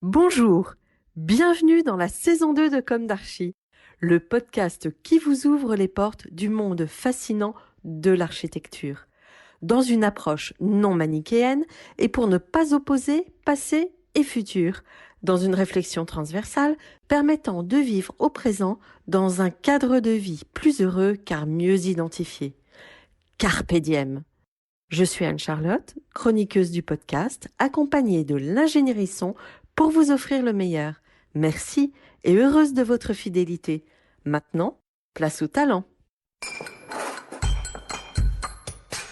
Bonjour, bienvenue dans la saison 2 de Comme d'Archi, le podcast qui vous ouvre les portes du monde fascinant de l'architecture, dans une approche non manichéenne et pour ne pas opposer passé et futur, dans une réflexion transversale permettant de vivre au présent dans un cadre de vie plus heureux car mieux identifié. Carpe diem. Je suis Anne-Charlotte, chroniqueuse du podcast, accompagnée de l'ingénierie son pour vous offrir le meilleur. Merci et heureuse de votre fidélité. Maintenant, place au talent.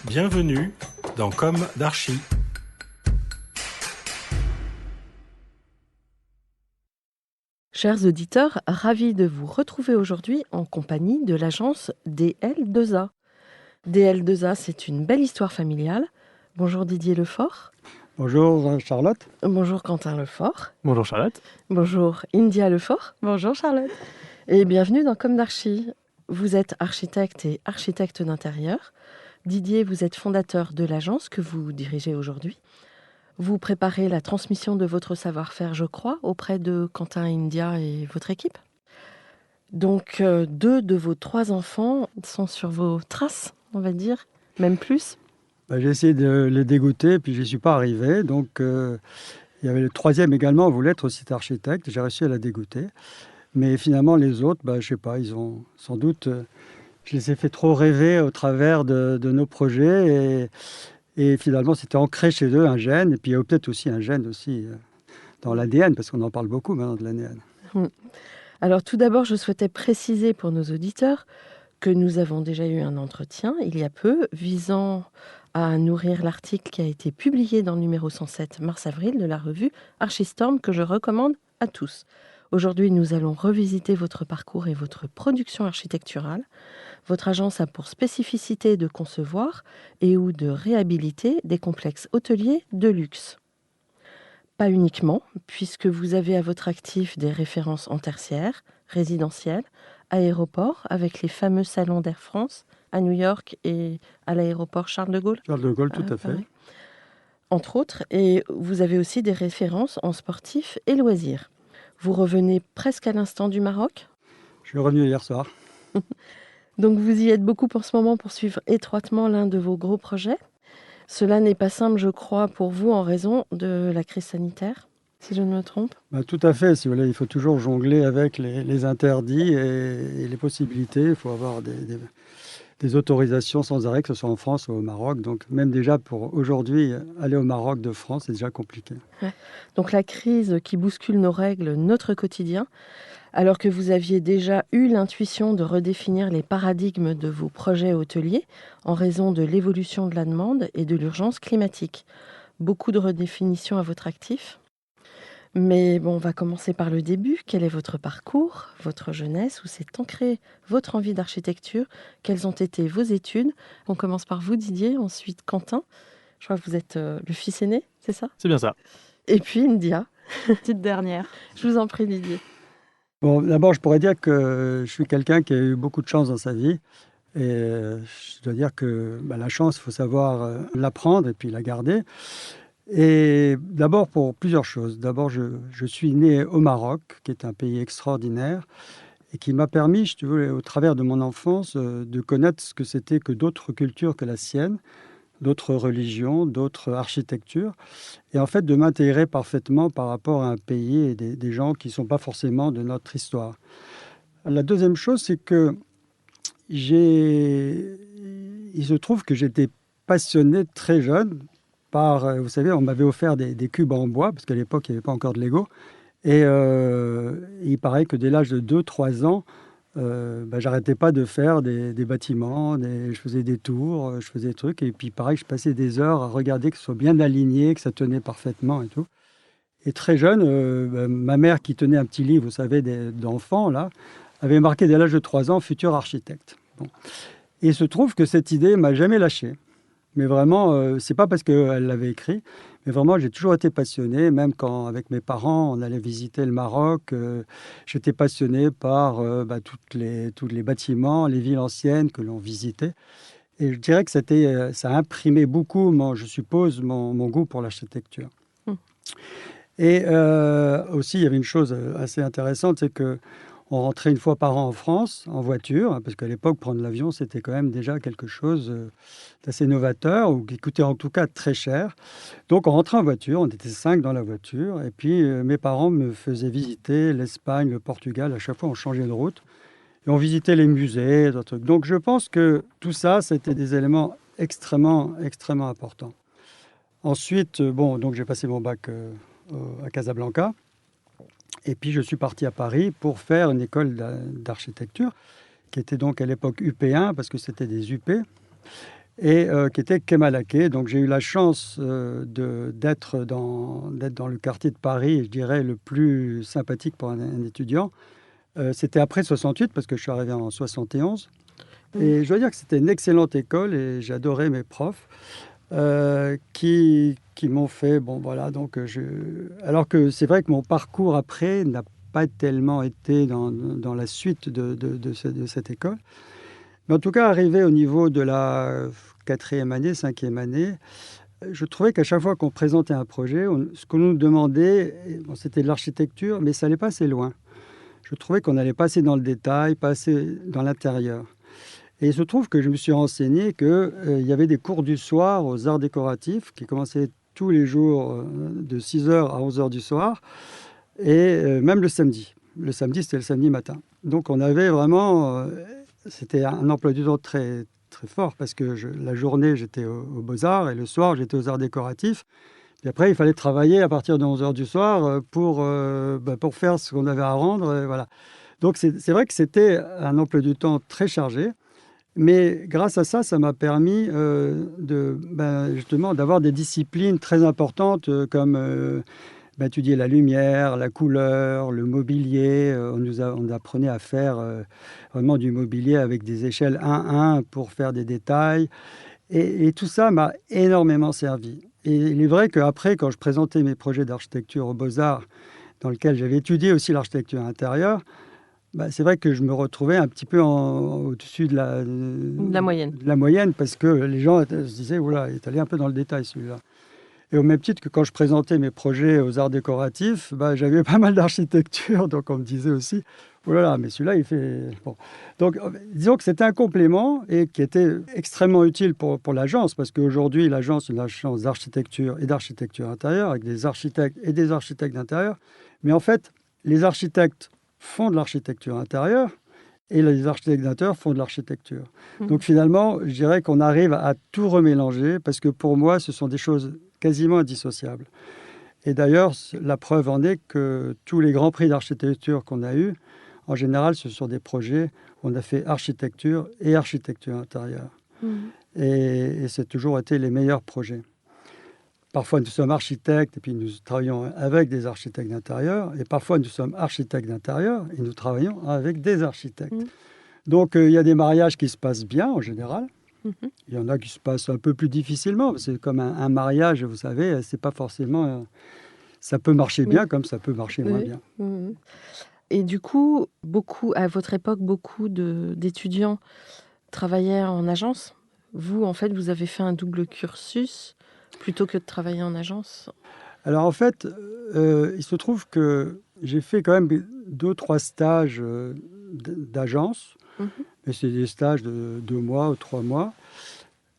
Bienvenue dans Comme d'Archi. Chers auditeurs, ravis de vous retrouver aujourd'hui en compagnie de l'agence DL2A. DL2A, c'est une belle histoire familiale. Bonjour Didier Lefort. Bonjour Charlotte. Bonjour Quentin Lefort. Bonjour Charlotte. Bonjour India Lefort. Bonjour Charlotte. Et bienvenue dans Comme d'Archi. Vous êtes architecte et architecte d'intérieur. Didier, vous êtes fondateur de l'agence que vous dirigez aujourd'hui. Vous préparez la transmission de votre savoir-faire, je crois, auprès de Quentin et India et votre équipe. Donc, 2 de vos 3 enfants sont sur vos traces, on va dire, même plus. J'ai essayé de les dégoûter, puis je n'y suis pas arrivé. Donc, il y avait le troisième également, voulait être aussi architecte. J'ai réussi à la dégoûter. Mais finalement, les autres, je ne sais pas, ils ont sans doute... je les ai fait trop rêver au travers de nos projets. Et finalement, c'était ancré chez eux un gène. Et puis, il y a peut-être aussi un gène aussi dans l'ADN, parce qu'on en parle beaucoup maintenant de l'ADN. Alors, tout d'abord, je souhaitais préciser pour nos auditeurs que nous avons déjà eu un entretien il y a peu visant à nourrir l'article qui a été publié dans le numéro 107 mars-avril de la revue Archistorm que je recommande à tous. Aujourd'hui, nous allons revisiter votre parcours et votre production architecturale. Votre agence a pour spécificité de concevoir et ou de réhabiliter des complexes hôteliers de luxe. Pas uniquement, puisque vous avez à votre actif des références en tertiaire, résidentielles, aéroports, avec les fameux salons d'Air France à New York et à l'aéroport Charles de Gaulle. Charles de Gaulle, tout à fait. Paris. Entre autres, et vous avez aussi des références en sportif et loisirs. Vous revenez presque à l'instant du Maroc. Je suis revenu hier soir. Donc vous y êtes beaucoup en ce moment pour suivre étroitement l'un de vos gros projets. Cela n'est pas simple, je crois, pour vous en raison de la crise sanitaire, si je ne me trompe. Tout à fait. Si vous voulez, il faut toujours jongler avec les interdits et les possibilités. Il faut avoir des autorisations sans arrêt, que ce soit en France ou au Maroc. Donc même déjà pour aujourd'hui, aller au Maroc de France, c'est déjà compliqué. Ouais. Donc la crise qui bouscule nos règles, notre quotidien, alors que vous aviez déjà eu l'intuition de redéfinir les paradigmes de vos projets hôteliers en raison de l'évolution de la demande et de l'urgence climatique. Beaucoup de redéfinitions à votre actif. Mais on va commencer par le début. Quel est votre parcours, votre jeunesse, où s'est ancrée votre envie d'architecture? Quelles ont été vos études? On commence par vous, Didier, ensuite Quentin. Je crois que vous êtes le fils aîné, c'est ça? C'est bien ça. Et puis India. Petite dernière. Je vous en prie, Didier. D'abord, je pourrais dire que je suis quelqu'un qui a eu beaucoup de chance dans sa vie. Et je dois dire que la chance, il faut savoir l'apprendre et puis la garder. Et d'abord pour plusieurs choses. D'abord, je suis né au Maroc, qui est un pays extraordinaire et qui m'a permis, au travers de mon enfance, de connaître ce que c'était que d'autres cultures que la sienne, d'autres religions, d'autres architectures, et en fait de m'intégrer parfaitement par rapport à un pays et des gens qui ne sont pas forcément de notre histoire. La deuxième chose, c'est que il se trouve que j'étais passionné très jeune par, vous savez, on m'avait offert des cubes en bois, parce qu'à l'époque, il n'y avait pas encore de Lego, et il paraît que dès l'âge de 2-3 ans, j'arrêtais pas de faire des bâtiments, je faisais des tours, je faisais des trucs, et puis pareil, je passais des heures à regarder que ce soit bien aligné, que ça tenait parfaitement et tout. Et très jeune, ma mère qui tenait un petit livre, vous savez, d'enfants, là, avait marqué dès l'âge de 3 ans, futur architecte. Bon. Et il se trouve que cette idée m'a jamais lâché. Mais vraiment, c'est pas parce qu'elle l'avait écrit, mais vraiment, j'ai toujours été passionné, même quand, avec mes parents, on allait visiter le Maroc, j'étais passionné par tous les bâtiments, les villes anciennes que l'on visitait. Et je dirais que ça a imprimé beaucoup, je suppose, mon goût pour l'architecture. Et aussi, il y avait une chose assez intéressante, c'est qu'on rentrait une fois par an en France, en voiture, hein, parce qu'à l'époque, prendre l'avion, c'était quand même déjà quelque chose d'assez novateur, ou qui coûtait en tout cas très cher. Donc on rentrait en voiture, on était 5 dans la voiture, et puis mes parents me faisaient visiter l'Espagne, le Portugal, à chaque fois on changeait de route, et on visitait les musées, d'autres trucs. Donc je pense que tout ça, c'était des éléments extrêmement, extrêmement importants. Ensuite, donc j'ai passé mon bac à Casablanca, et puis je suis parti à Paris pour faire une école d'architecture, qui était donc à l'époque UP1, parce que c'était des UP, et qui était Quai Malaquais. Donc j'ai eu la chance d'être dans le quartier de Paris, je dirais, le plus sympathique pour un étudiant. C'était après 68, parce que je suis arrivé en 71. Et je dois dire que c'était une excellente école, et j'adorais mes profs qui m'ont fait... Bon, voilà, donc alors que c'est vrai que mon parcours après n'a pas tellement été dans la suite de cette école. Mais en tout cas, arrivé au niveau de la 4e année, 5e année, je trouvais qu'à chaque fois qu'on présentait un projet, ce qu'on nous demandait, c'était de l'architecture, mais ça n'allait pas assez loin. Je trouvais qu'on n'allait pas assez dans le détail, pas assez dans l'intérieur. Et il se trouve que je me suis renseigné qu'il y avait des cours du soir aux arts décoratifs qui commençaient tous les jours de 6h à 11h du soir, et même le samedi. Le samedi, c'était le samedi matin. Donc on avait vraiment... c'était un emploi du temps très, très fort, parce que la journée, j'étais aux Beaux-Arts, et le soir, j'étais aux arts décoratifs. Et après, il fallait travailler à partir de 11h du soir pour faire ce qu'on avait à rendre. Voilà. Donc c'est vrai que c'était un emploi du temps très chargé. Mais grâce à ça, ça m'a permis justement d'avoir des disciplines très importantes comme étudier la lumière, la couleur, le mobilier. On apprenait à faire vraiment du mobilier avec des échelles 1-1 pour faire des détails. Et tout ça m'a énormément servi. Et il est vrai qu'après, quand je présentais mes projets d'architecture aux Beaux-Arts, dans lesquels j'avais étudié aussi l'architecture intérieure, c'est vrai que je me retrouvais un petit peu au-dessus de La moyenne. de la moyenne, parce que les gens se disaient, oula, il est allé un peu dans le détail celui-là. Et au même titre que quand je présentais mes projets aux arts décoratifs, j'avais pas mal d'architecture, donc on me disait aussi, oh là là, mais celui-là, il fait... Bon. Donc, disons que c'était un complément, et qui était extrêmement utile pour l'agence, parce qu'aujourd'hui, l'agence est une agence d'architecture et d'architecture intérieure, avec des architectes et des architectes d'intérieur. Mais en fait, les architectes font de l'architecture intérieure, et les architectes d'intérieur font de l'architecture. Donc finalement, je dirais qu'on arrive à tout remélanger, parce que pour moi, ce sont des choses quasiment indissociables. Et d'ailleurs, la preuve en est que tous les grands prix d'architecture qu'on a eus, en général, ce sont des projets où on a fait architecture et architecture intérieure. Et c'est toujours été les meilleurs projets. Parfois, nous sommes architectes et puis nous travaillons avec des architectes d'intérieur. Et parfois, nous sommes architectes d'intérieur et nous travaillons avec des architectes. Donc, il y a des mariages qui se passent bien en général. Il y en a qui se passent un peu plus difficilement. C'est comme un mariage, vous savez, c'est pas forcément... ça peut marcher bien comme ça peut marcher moins bien. Et du coup, à votre époque, beaucoup d'étudiants travaillaient en agence. Vous, en fait, vous avez fait un double cursus plutôt que de travailler en agence. Alors en fait, il se trouve que j'ai fait quand même 2-3 stages d'agence. Mais c'est des stages de 2 mois ou 3 mois.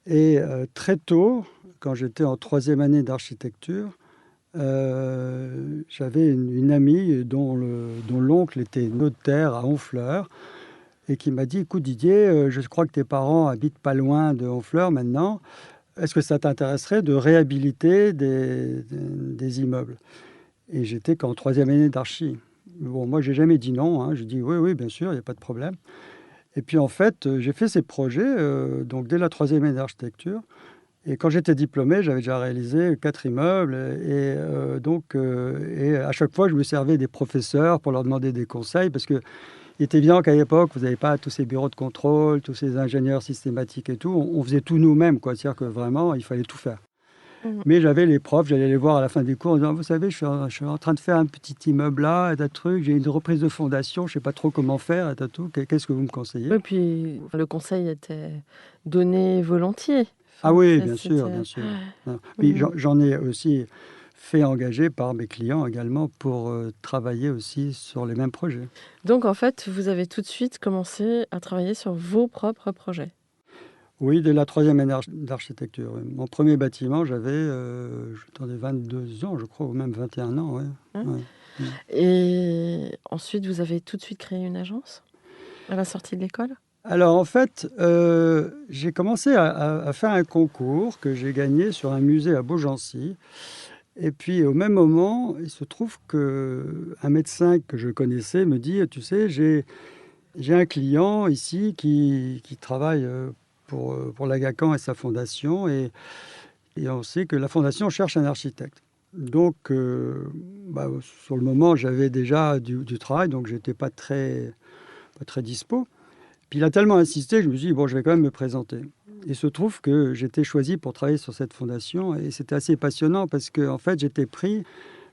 Et très tôt, quand j'étais en 3e année d'architecture, j'avais une amie dont l'oncle était notaire à Honfleur, et qui m'a dit, écoute Didier, je crois que tes parents habitent pas loin de Honfleur maintenant. Est-ce que ça t'intéresserait de réhabiliter des immeubles? Et j'étais qu'en 3e année d'archi. Bon, moi, j'ai jamais dit non. Hein. J'ai dit oui, bien sûr, il n'y a pas de problème. Et puis, en fait, j'ai fait ces projets donc dès la 3e année d'architecture. Et quand j'étais diplômé, j'avais déjà réalisé 4 immeubles. Et à chaque fois, je me servais des professeurs pour leur demander des conseils, parce que il était évident qu'à l'époque, vous n'avez pas tous ces bureaux de contrôle, tous ces ingénieurs systématiques et tout. On faisait tout nous-mêmes, quoi. C'est-à-dire que vraiment, il fallait tout faire. Mais j'avais les profs, j'allais les voir à la fin des cours en disant, vous savez, je suis en train de faire un petit immeuble là, et un truc, j'ai une reprise de fondation, je ne sais pas trop comment faire, et tout. Qu'est-ce que vous me conseillez? Et puis, le conseil était donné volontiers. Ah oui, bien sûr, bien sûr. Puis j'en ai aussi fait engager par mes clients également pour travailler aussi sur les mêmes projets. Donc en fait, vous avez tout de suite commencé à travailler sur vos propres projets. Oui, dès la troisième année d'architecture. Oui. Mon premier bâtiment, j'avais 22 ans, je crois, ou même 21 ans. Ouais. Hein. Ouais. Et ensuite, vous avez tout de suite créé une agence à la sortie de l'école? Alors en fait, j'ai commencé à faire un concours que j'ai gagné sur un musée à Beaugency. Et puis au même moment, il se trouve qu'un médecin que je connaissais me dit, tu sais, j'ai un client ici qui travaille pour l'Agacan et sa fondation, et on sait que la fondation cherche un architecte. Donc, sur le moment, j'avais déjà du travail, donc j'étais pas très dispo. Puis il a tellement insisté, je me suis dit, bon, je vais quand même me présenter. Il se trouve que j'étais choisi pour travailler sur cette fondation, et c'était assez passionnant parce que, en fait, j'étais pris.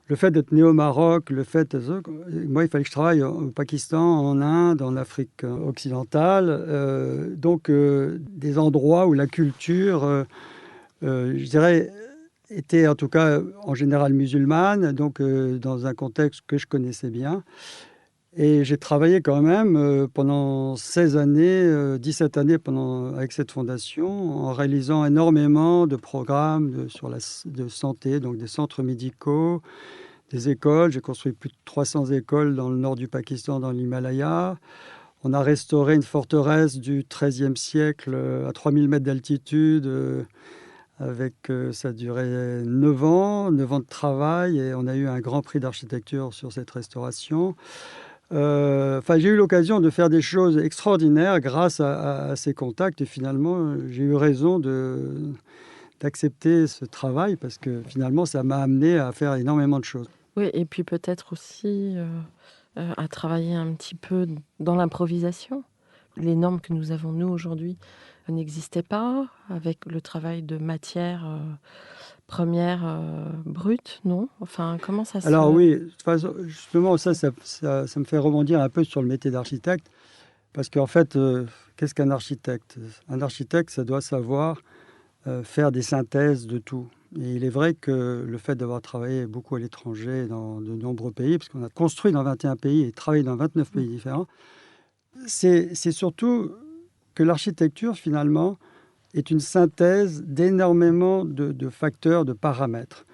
Le fait d'être né au Maroc, moi, il fallait que je travaille au Pakistan, en Inde, en Afrique occidentale, donc des endroits où la culture, je dirais, était en tout cas en général musulmane, donc dans un contexte que je connaissais bien. Et j'ai travaillé quand même pendant 16 années, 17 années avec cette fondation, en réalisant énormément de programmes de santé, donc des centres médicaux, des écoles. J'ai construit plus de 300 écoles dans le nord du Pakistan, dans l'Himalaya. On a restauré une forteresse du XIIIe siècle à 3000 mètres d'altitude. Ça a duré 9 ans de travail, et on a eu un grand prix d'architecture sur cette restauration. J'ai eu l'occasion de faire des choses extraordinaires grâce à ces contacts, et finalement, j'ai eu raison d'accepter ce travail parce que finalement, ça m'a amené à faire énormément de choses. Oui, et puis peut-être aussi à travailler un petit peu dans l'improvisation. Les normes que nous avons, nous, aujourd'hui, n'existaient pas avec le travail de matière première brute, non? Enfin, comment ça se... Alors oui, de toute façon, justement, ça me fait rebondir un peu sur le métier d'architecte, parce qu'en fait, qu'est-ce qu'un architecte? Un architecte, ça doit savoir faire des synthèses de tout. Et il est vrai que le fait d'avoir travaillé beaucoup à l'étranger, dans de nombreux pays, parce qu'on a construit dans 21 pays et travaillé dans 29 pays différents, c'est surtout que l'architecture, finalement, est une synthèse d'énormément de facteurs, de paramètres.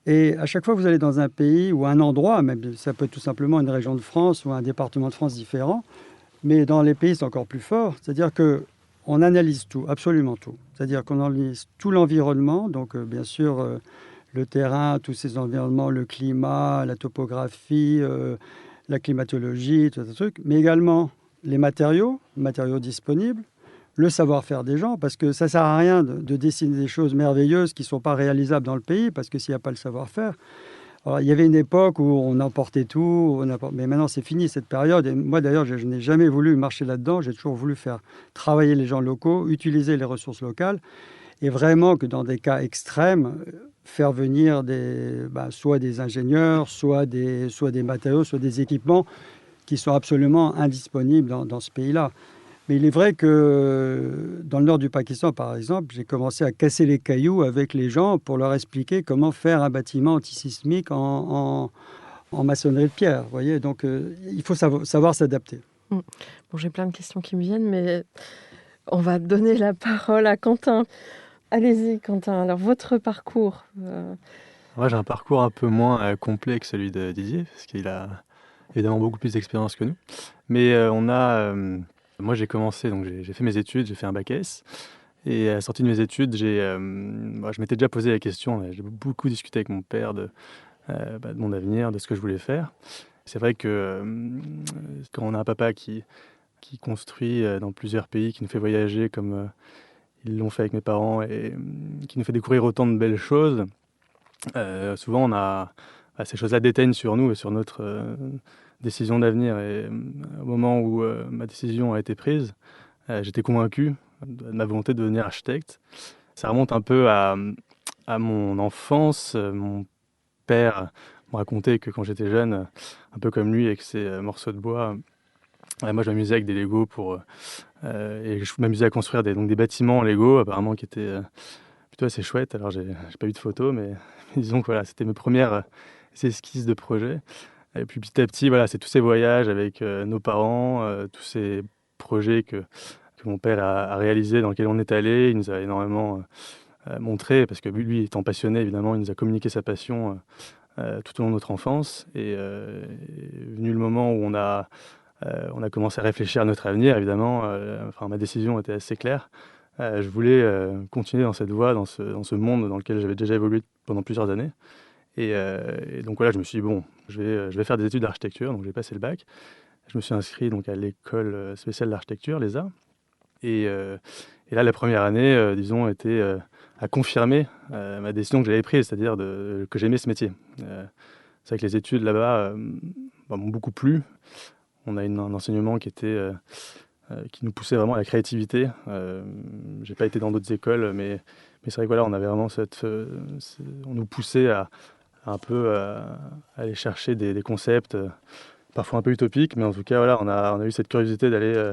Et à chaque fois que vous allez dans un pays ou un endroit, même ça peut être tout simplement une région de France ou un département de France différent, mais dans les pays c'est encore plus fort, c'est-à-dire qu'on analyse tout, absolument tout. C'est-à-dire qu'on analyse tout l'environnement, donc bien sûr le terrain, tous ces environnements, le climat, la topographie, la climatologie, tout ce truc, mais également les matériaux disponibles, le savoir-faire des gens, parce que ça ne sert à rien de dessiner des choses merveilleuses qui ne sont pas réalisables dans le pays, parce que s'il n'y a pas le savoir-faire. Alors, il y avait une époque où on emportait tout, mais maintenant c'est fini cette période. Et moi d'ailleurs, je n'ai jamais voulu marcher là-dedans, j'ai toujours voulu faire travailler les gens locaux, utiliser les ressources locales, et vraiment que dans des cas extrêmes, faire venir soit des ingénieurs, soit des matériaux, soit des équipements qui sont absolument indisponibles dans ce pays-là. Mais il est vrai que dans le nord du Pakistan, par exemple, j'ai commencé à casser les cailloux avec les gens pour leur expliquer comment faire un bâtiment antisismique en maçonnerie de pierre. Vous voyez, donc il faut savoir s'adapter. Bon, j'ai plein de questions qui me viennent, mais on va donner la parole à Quentin. Allez-y, Quentin. Alors, votre parcours Moi, j'ai un parcours un peu moins complet que celui de Didier, parce qu'il a évidemment beaucoup plus d'expérience que nous. Mais moi, j'ai commencé, donc j'ai fait mes études, j'ai fait un bac S. Et à la sortie de mes études, je m'étais déjà posé la question, j'ai beaucoup discuté avec mon père de mon avenir, de ce que je voulais faire. C'est vrai que quand on a un papa qui construit dans plusieurs pays, qui nous fait voyager comme ils l'ont fait avec mes parents, et qui nous fait découvrir autant de belles choses, souvent on a ces choses-là déteignent sur nous et sur notre décision d'avenir. Et au moment où ma décision a été prise, j'étais convaincu de ma volonté de devenir architecte. Ça remonte un peu à mon enfance. Mon père me racontait que quand j'étais jeune, un peu comme lui avec ses morceaux de bois, moi je m'amusais avec des Lego et je m'amusais à construire des bâtiments en Lego apparemment qui étaient plutôt assez chouette. Alors j'ai pas eu de photos, mais disons que voilà, c'était mes premières esquisses de projet. Et puis petit à petit, voilà, c'est tous ces voyages avec nos parents, tous ces projets que mon père a réalisés, dans lesquels on est allé. Il nous a énormément montré, parce que lui étant passionné, évidemment, il nous a communiqué sa passion tout au long de notre enfance. Et est venu le moment où on a commencé à réfléchir à notre avenir, évidemment. Enfin, ma décision était assez claire. Je voulais continuer dans cette voie, dans ce monde dans lequel j'avais déjà évolué pendant plusieurs années. Et donc voilà, je me suis dit, bon, je vais faire des études d'architecture, donc j'ai passé le bac. Je me suis inscrit donc à l'école spéciale d'architecture, l'ESA. Et là, la première année, disons, a confirmé ma décision que j'avais prise, c'est-à-dire que j'aimais ce métier. C'est vrai que les études là-bas m'ont beaucoup plu. On a un enseignement qui nous poussait vraiment à la créativité. J'ai pas été dans d'autres écoles, mais c'est vrai que voilà, on avait vraiment on nous poussait à un peu aller chercher des concepts parfois un peu utopiques, mais en tout cas voilà, on a eu cette curiosité d'aller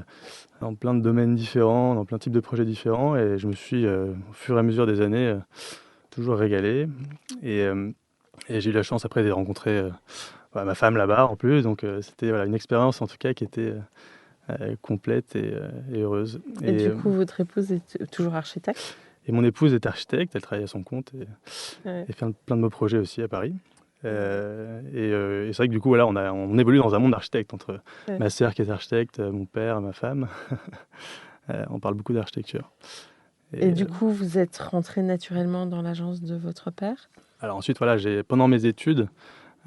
dans plein de domaines différents, dans plein de types de projets différents, et je me suis au fur et à mesure des années toujours régalé. Et j'ai eu la chance après de rencontrer ma femme là-bas en plus, donc c'était voilà, une expérience en tout cas qui était complète et heureuse. Et du coup, votre épouse est toujours architecte? Et mon épouse est architecte, elle travaille à son compte Ouais. et fait plein de beaux projets aussi à Paris. Et c'est vrai que du coup, voilà, on évolue dans un monde d'architectes, entre Ouais. ma sœur qui est architecte, mon père, ma femme. On parle beaucoup d'architecture. Et du coup, vous êtes rentré naturellement dans l'agence de votre père? Alors ensuite, voilà, pendant mes études,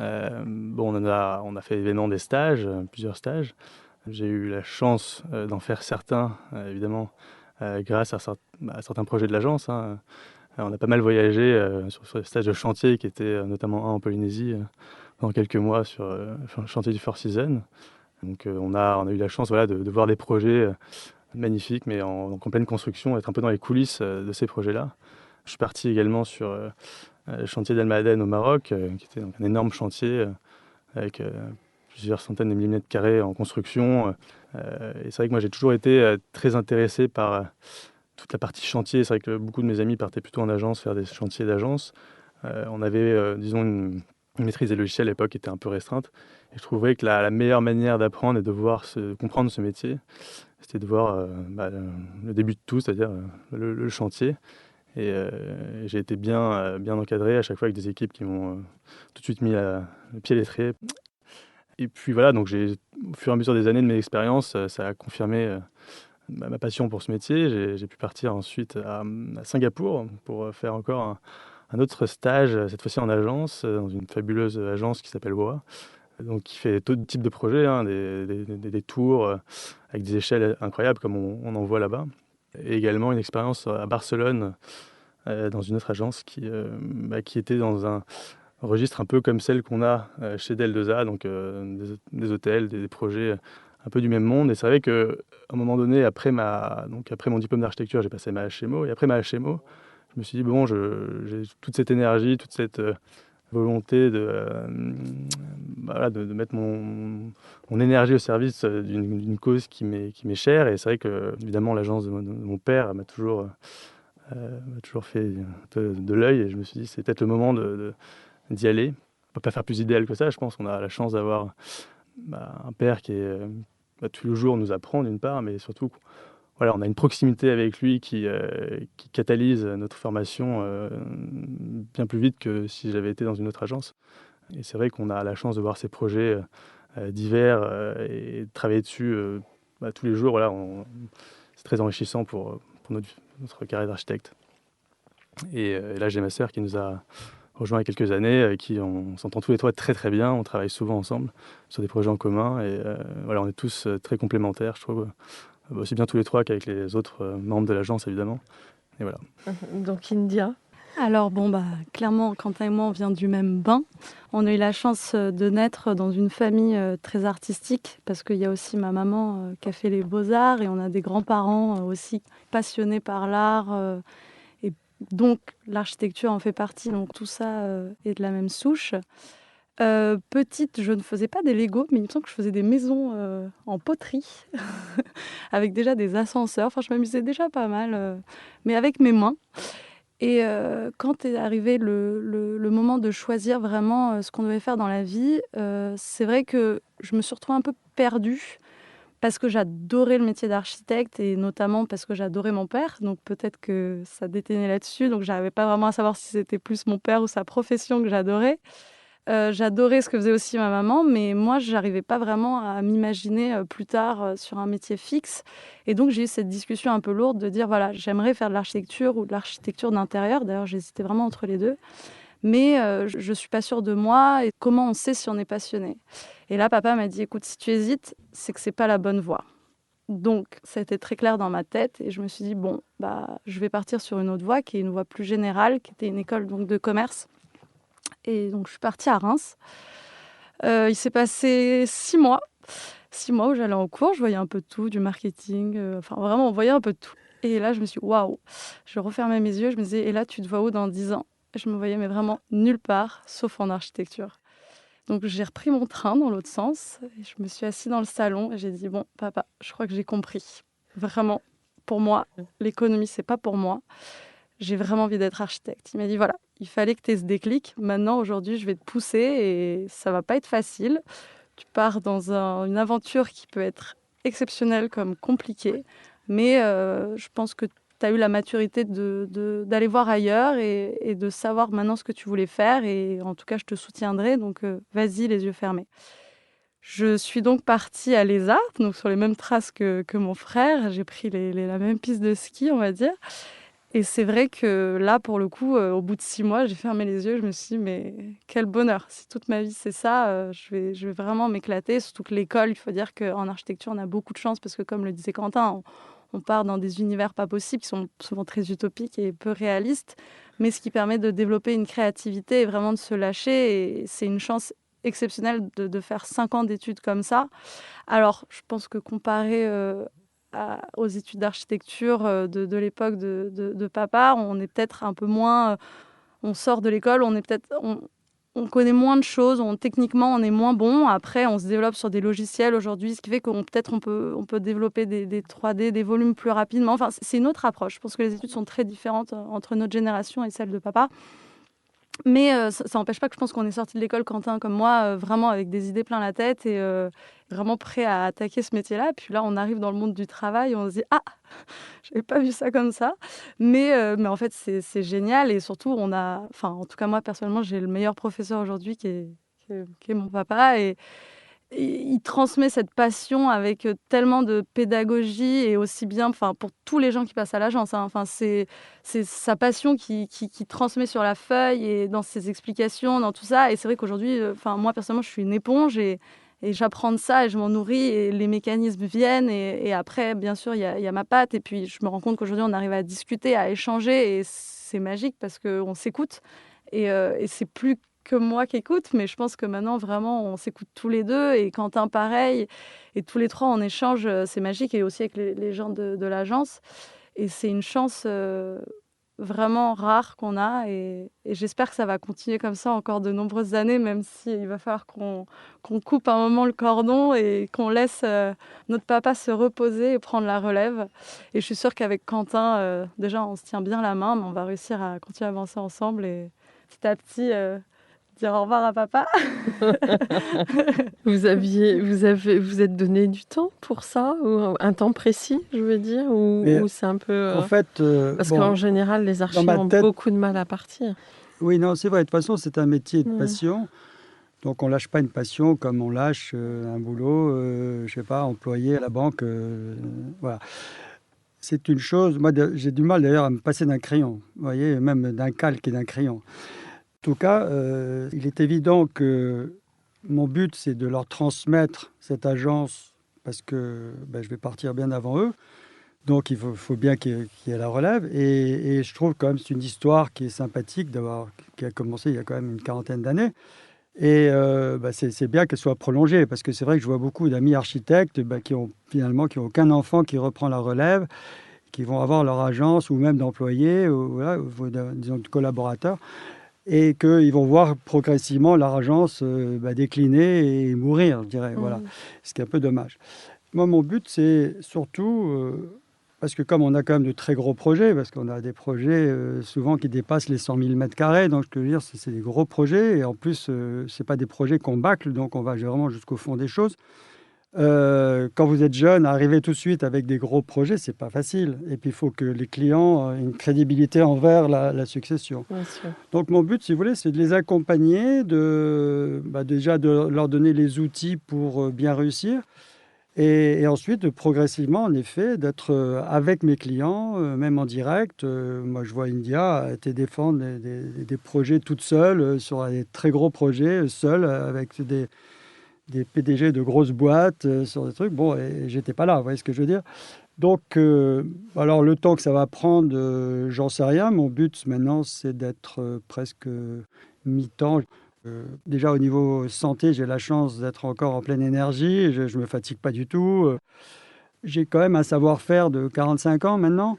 bon, on a fait évidemment des stages, plusieurs stages. J'ai eu la chance d'en faire certains, évidemment, grâce à certains projets de l'agence, hein. On a pas mal voyagé sur des stages de chantier, qui étaient notamment un en Polynésie, pendant quelques mois sur le chantier du Four Seasons. Donc on a eu la chance, voilà, de voir des projets magnifiques, mais en pleine construction, être un peu dans les coulisses de ces projets-là. Je suis parti également sur le chantier d'Al Maaden au Maroc, qui était donc un énorme chantier avec plusieurs centaines de millimètres carrés en construction. Et c'est vrai que moi, j'ai toujours été très intéressé par toute la partie chantier. C'est vrai que beaucoup de mes amis partaient plutôt en agence, faire des chantiers d'agence. On avait, disons, une maîtrise des logiciels à l'époque qui était un peu restreinte. Et je trouvais que la meilleure manière d'apprendre et de comprendre ce métier, c'était de voir le début de tout, c'est-à-dire le chantier. Et j'ai été bien encadré à chaque fois avec des équipes qui m'ont tout de suite mis le pied à l'étrier. Et puis voilà, donc au fur et à mesure des années de mes expériences, ça a confirmé ma passion pour ce métier. J'ai pu partir ensuite à Singapour pour faire encore un autre stage, cette fois-ci en agence, dans une fabuleuse agence qui s'appelle WOA, donc qui fait tout type de projets, hein, des tours avec des échelles incroyables comme on en voit là-bas. Et également une expérience à Barcelone, dans une autre agence qui était dans un registre un peu comme celle qu'on a chez Del2A, donc des hôtels, des projets un peu du même monde. Et c'est vrai qu'à un moment donné, après mon diplôme d'architecture, j'ai passé ma HMO. Et après ma HMO, je me suis dit, bon, j'ai toute cette énergie, toute cette volonté de mettre mon énergie au service d'une cause qui m'est chère. Et c'est vrai que, évidemment, l'agence de mon père m'a toujours fait de l'œil. Et je me suis dit, c'est peut-être le moment d'y aller. On peut pas faire plus idéal que ça. Je pense qu'on a la chance d'avoir un père qui tous les jours nous apprend d'une part, mais surtout, voilà, on a une proximité avec lui qui catalyse notre formation bien plus vite que si j'avais été dans une autre agence. Et c'est vrai qu'on a la chance de voir ces projets divers et de travailler dessus tous les jours. Voilà, c'est très enrichissant pour notre carrière d'architecte. Et là, j'ai ma sœur qui nous a rejoint il y a quelques années, avec qui on s'entend tous les trois très très bien. On travaille souvent ensemble sur des projets en commun. Et voilà, on est tous très complémentaires, je trouve. Aussi bien tous les trois qu'avec les autres membres de l'agence, évidemment. Et voilà. Donc India? Alors clairement, Quentin et moi, on vient du même bain. On a eu la chance de naître dans une famille très artistique, parce qu'il y a aussi ma maman qui a fait les beaux-arts, et on a des grands-parents aussi passionnés par l'art. Et donc l'architecture en fait partie, donc tout ça est de la même souche. Petite, je ne faisais pas des Lego, mais il me semble que je faisais des maisons en poterie, avec déjà des ascenseurs. Enfin, je m'amusais déjà pas mal, mais avec mes mains. Et quand est arrivé le moment de choisir vraiment ce qu'on devait faire dans la vie, c'est vrai que je me suis retrouvée un peu perdue parce que j'adorais le métier d'architecte et notamment parce que j'adorais mon père. Donc peut-être que ça déteignait là-dessus. Donc j'arrivais pas vraiment à savoir si c'était plus mon père ou sa profession que j'adorais. J'adorais ce que faisait aussi ma maman, mais moi, j'arrivais pas vraiment à m'imaginer plus tard sur un métier fixe. Et donc, j'ai eu cette discussion un peu lourde de dire, voilà, j'aimerais faire de l'architecture ou de l'architecture d'intérieur. D'ailleurs, j'hésitais vraiment entre les deux. Mais je suis pas sûre de moi et comment on sait si on est passionné. Et là, papa m'a dit, écoute, si tu hésites, c'est que c'est pas la bonne voie. Donc, ça a été très clair dans ma tête et je me suis dit, bon, bah, je vais partir sur une autre voie qui est une voie plus générale, qui était une école donc, de commerce. Et donc, je suis partie à Reims. Il s'est passé 6 mois. 6 mois où j'allais en cours, je voyais un peu de tout, du marketing, enfin vraiment, on voyait un peu de tout. Et là, je me suis dit, waouh, je refermais mes yeux, je me disais, et là, tu te vois où dans 10 ans? Et je me voyais, mais vraiment nulle part, sauf en architecture. Donc, j'ai repris mon train dans l'autre sens, et je me suis assise dans le salon, et j'ai dit, bon, papa, je crois que j'ai compris. Vraiment, pour moi, l'économie, c'est pas pour moi. J'ai vraiment envie d'être architecte. Il m'a dit, voilà, il fallait que tu aies ce déclic. Maintenant, aujourd'hui, je vais te pousser et ça va pas être facile. Tu pars dans une aventure qui peut être exceptionnelle comme compliquée. Mais je pense que tu as eu la maturité d'aller voir ailleurs et de savoir maintenant ce que tu voulais faire. Et en tout cas, je te soutiendrai. Donc, vas-y, les yeux fermés. Je suis donc partie à l'ESA, donc sur les mêmes traces que mon frère. J'ai pris la même piste de ski, on va dire. Et c'est vrai que là, pour le coup, au bout de 6 mois, j'ai fermé les yeux. Je me suis dit, mais quel bonheur. Si toute ma vie, c'est ça, je vais vraiment m'éclater. Surtout que l'école, il faut dire qu'en architecture, on a beaucoup de chance parce que, comme le disait Quentin, on part dans des univers pas possibles qui sont souvent très utopiques et peu réalistes. Mais ce qui permet de développer une créativité et vraiment de se lâcher. Et c'est une chance exceptionnelle de faire 5 ans d'études comme ça. Alors, je pense que comparé aux études d'architecture de l'époque de papa, on est peut-être un peu moins... on sort de l'école, on connaît moins de choses, techniquement on est moins bon. Après, on se développe sur des logiciels aujourd'hui, ce qui fait qu'on peut développer des 3D, des volumes plus rapidement. Enfin, c'est une autre approche. Je pense que les études sont très différentes entre notre génération et celle de papa. Mais ça n'empêche pas que je pense qu'on est sorti de l'école, Quentin, comme moi, vraiment avec des idées plein la tête et vraiment prêt à attaquer ce métier-là. Puis là, on arrive dans le monde du travail et on se dit «Ah, j'avais pas vu ça comme ça». Mais en fait, c'est génial et surtout, enfin, en tout cas, moi, personnellement, j'ai le meilleur professeur aujourd'hui qui est mon papa et il transmet cette passion avec tellement de pédagogie et aussi bien, enfin, pour tous les gens qui passent à l'agence, hein. Enfin, c'est sa passion qui transmet sur la feuille et dans ses explications, dans tout ça. Et c'est vrai qu'aujourd'hui, enfin, moi personnellement, je suis une éponge et j'apprends de ça et je m'en nourris et les mécanismes viennent et après, bien sûr, il y a ma patte et puis je me rends compte qu'aujourd'hui, on arrive à discuter, à échanger et c'est magique parce qu'on s'écoute et c'est plus que moi qui écoute, mais je pense que maintenant, vraiment, on s'écoute tous les deux et Quentin, pareil. Et tous les trois, on échange, c'est magique, et aussi avec les gens de l'agence. Et c'est une chance vraiment rare qu'on a et j'espère que ça va continuer comme ça encore de nombreuses années, même s'il va falloir qu'on coupe un moment le cordon et qu'on laisse notre papa se reposer et prendre la relève. Et je suis sûre qu'avec Quentin, déjà, on se tient bien la main, mais on va réussir à continuer à avancer ensemble et petit à petit... dire au revoir à papa. Vous êtes donné du temps pour ça, ou un temps précis, je veux dire, ou c'est un peu... En fait, parce bon, qu'en général, les archis ont beaucoup de mal à partir. Oui, non, c'est vrai. De toute façon, c'est un métier de Ouais. passion. Donc, on lâche pas une passion comme on lâche un boulot, je sais pas, employé à la banque. Voilà. C'est une chose... Moi, j'ai du mal d'ailleurs à me passer d'un crayon, vous voyez, même d'un calque et d'un crayon. En tout cas, il est évident que mon but, c'est de leur transmettre cette agence parce que je vais partir bien avant eux. Donc, il faut bien qu'il y ait la relève. Et je trouve quand même que c'est une histoire qui est sympathique, qui a commencé il y a quand même une quarantaine d'années. Et c'est bien qu'elle soit prolongée parce que c'est vrai que je vois beaucoup d'amis architectes qui ont aucun enfant qui reprend la relève, qui vont avoir leur agence ou même d'employés, ou disons de collaborateurs, et qu'ils vont voir progressivement leur agence décliner et mourir, je dirais. Voilà. Ce qui est un peu dommage. Moi, mon but, c'est surtout parce que comme on a quand même de très gros projets, parce qu'on a des projets souvent qui dépassent les 100 000 mètres carrés, donc je veux dire, c'est des gros projets, et en plus, ce n'est pas des projets qu'on bâcle, donc on va vraiment jusqu'au fond des choses. Quand vous êtes jeune, arriver tout de suite avec des gros projets, c'est pas facile. Et puis, il faut que les clients aient une crédibilité envers la succession. Bien sûr. Donc, mon but, si vous voulez, c'est de les accompagner, déjà de leur donner les outils pour bien réussir. Et ensuite, progressivement, en effet, d'être avec mes clients, même en direct. Moi, je vois India a été défendre des projets toute seule, sur des très gros projets, seule, avec des PDG de grosses boîtes, sur des trucs. Bon, et j'étais pas là, vous voyez ce que je veux dire? Donc, alors le temps que ça va prendre, j'en sais rien. Mon but maintenant, c'est d'être presque mi-temps. Déjà au niveau santé, j'ai la chance d'être encore en pleine énergie. Je me fatigue pas du tout. J'ai quand même un savoir-faire de 45 ans maintenant,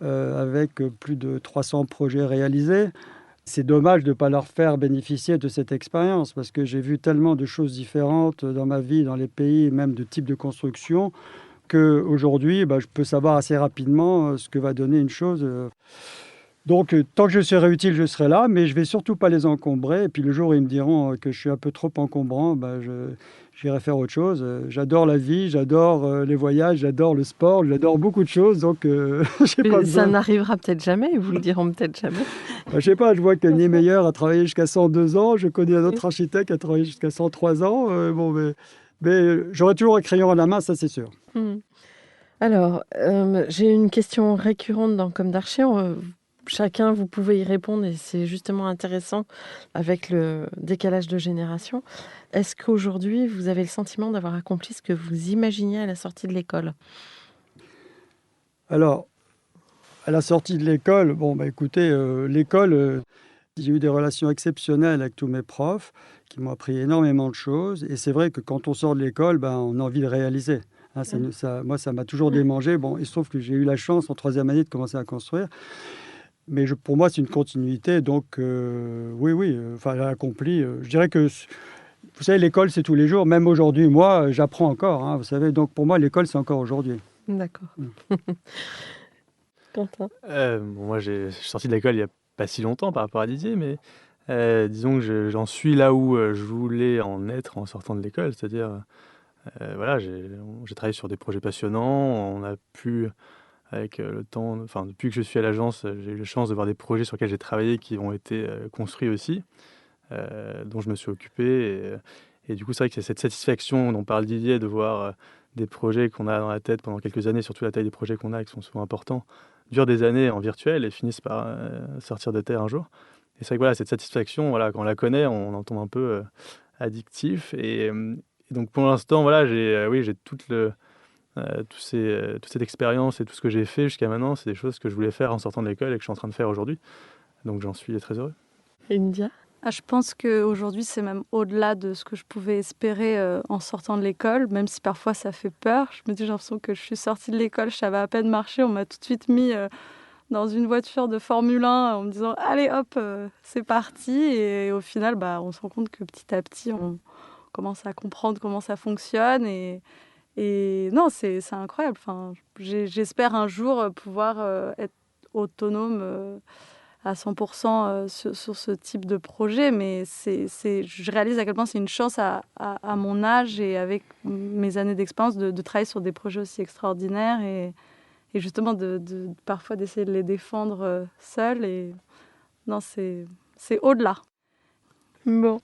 avec plus de 300 projets réalisés. C'est dommage de ne pas leur faire bénéficier de cette expérience, parce que j'ai vu tellement de choses différentes dans ma vie, dans les pays, même de types de construction, qu'aujourd'hui, je peux savoir assez rapidement ce que va donner une chose. Donc, tant que je serai utile, je serai là, mais je ne vais surtout pas les encombrer. Et puis, le jour où ils me diront que je suis un peu trop encombrant, j'irai faire autre chose. J'adore la vie, j'adore les voyages, j'adore le sport, j'adore beaucoup de choses. Donc, j'ai pas Mais ça besoin. n'arrivera peut-être jamais, ils vous le diront peut-être jamais. Je sais pas, je vois que Niemeyer a travaillé jusqu'à 102 ans. Je connais un autre architecte qui a travaillé jusqu'à 103 ans. Mais j'aurai toujours un crayon à la main, ça c'est sûr. Alors, j'ai une question récurrente dans Comme d'Archi. Chacun, vous pouvez y répondre et c'est justement intéressant avec le décalage de génération. Est-ce qu'aujourd'hui, vous avez le sentiment d'avoir accompli ce que vous imaginiez à la sortie de l'école? Alors, à la sortie de l'école, écoutez, l'école, j'ai eu des relations exceptionnelles avec tous mes profs qui m'ont appris énormément de choses. Et c'est vrai que quand on sort de l'école, on a envie de réaliser. Hein, moi, ça m'a toujours démangé. Bon, il se trouve que j'ai eu la chance en 3e année de commencer à construire. Mais pour moi, c'est une continuité. Donc, oui, j'ai accompli. Je dirais que, vous savez, l'école, c'est tous les jours. Même aujourd'hui, moi, j'apprends encore. Hein, vous savez, donc pour moi, l'école, c'est encore aujourd'hui. D'accord. Quentin? Moi, je suis sorti de l'école il n'y a pas si longtemps par rapport à Didier, mais disons que j'en suis là où je voulais en être en sortant de l'école. C'est-à-dire, voilà, j'ai travaillé sur des projets passionnants. On a pu, avec le temps, enfin, depuis que je suis à l'agence, j'ai eu la chance de voir des projets sur lesquels j'ai travaillé qui ont été construits aussi, dont je me suis occupé. Et du coup, c'est vrai que c'est cette satisfaction dont parle Didier de voir des projets qu'on a dans la tête pendant quelques années, surtout la taille des projets qu'on a, qui sont souvent importants, durent des années en virtuel et finissent par sortir de terre un jour. Et c'est vrai que voilà, cette satisfaction, voilà, quand on la connaît, on en tombe un peu addictif. Et donc pour l'instant, voilà, j'ai toute cette expérience et tout ce que j'ai fait jusqu'à maintenant, c'est des choses que je voulais faire en sortant de l'école et que je suis en train de faire aujourd'hui. Donc j'en suis très heureux. India? Je pense qu'aujourd'hui, c'est même au-delà de ce que je pouvais espérer en sortant de l'école, même si parfois ça fait peur. Je me dis, j'ai l'impression que je suis sortie de l'école, je savais à peine marcher, on m'a tout de suite mis dans une voiture de Formule 1 en me disant, allez hop, c'est parti. Et au final, on se rend compte que petit à petit, on commence à comprendre comment ça fonctionne. Et non, c'est incroyable. Enfin, j'espère un jour pouvoir être autonome à 100% sur ce type de projet, mais je réalise à quel point c'est une chance à mon âge et avec mes années d'expérience de travailler sur des projets aussi extraordinaires et justement parfois d'essayer de les défendre seule. Et non, c'est au-delà. Bon.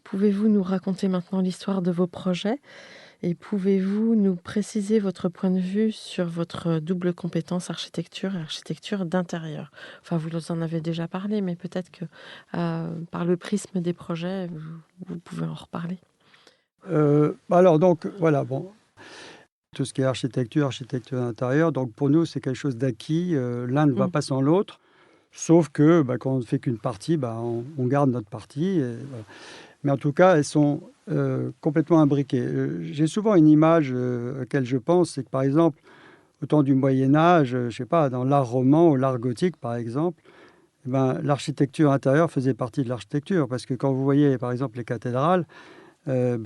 Pouvez-vous nous raconter maintenant l'histoire de vos projets et pouvez-vous nous préciser votre point de vue sur votre double compétence architecture et architecture d'intérieur? Enfin, vous en avez déjà parlé, mais peut-être que par le prisme des projets, vous pouvez en reparler. Alors donc, voilà, tout ce qui est architecture d'intérieur, donc pour nous, c'est quelque chose d'acquis. L'un ne va pas sans l'autre, sauf que quand on ne fait qu'une partie, on garde notre partie. Voilà. Mais en tout cas, elles sont complètement imbriquées. J'ai souvent une image à laquelle je pense, c'est que par exemple, au temps du Moyen-Âge, je ne sais pas, dans l'art roman ou l'art gothique par exemple, l'architecture intérieure faisait partie de l'architecture. Parce que quand vous voyez par exemple les cathédrales,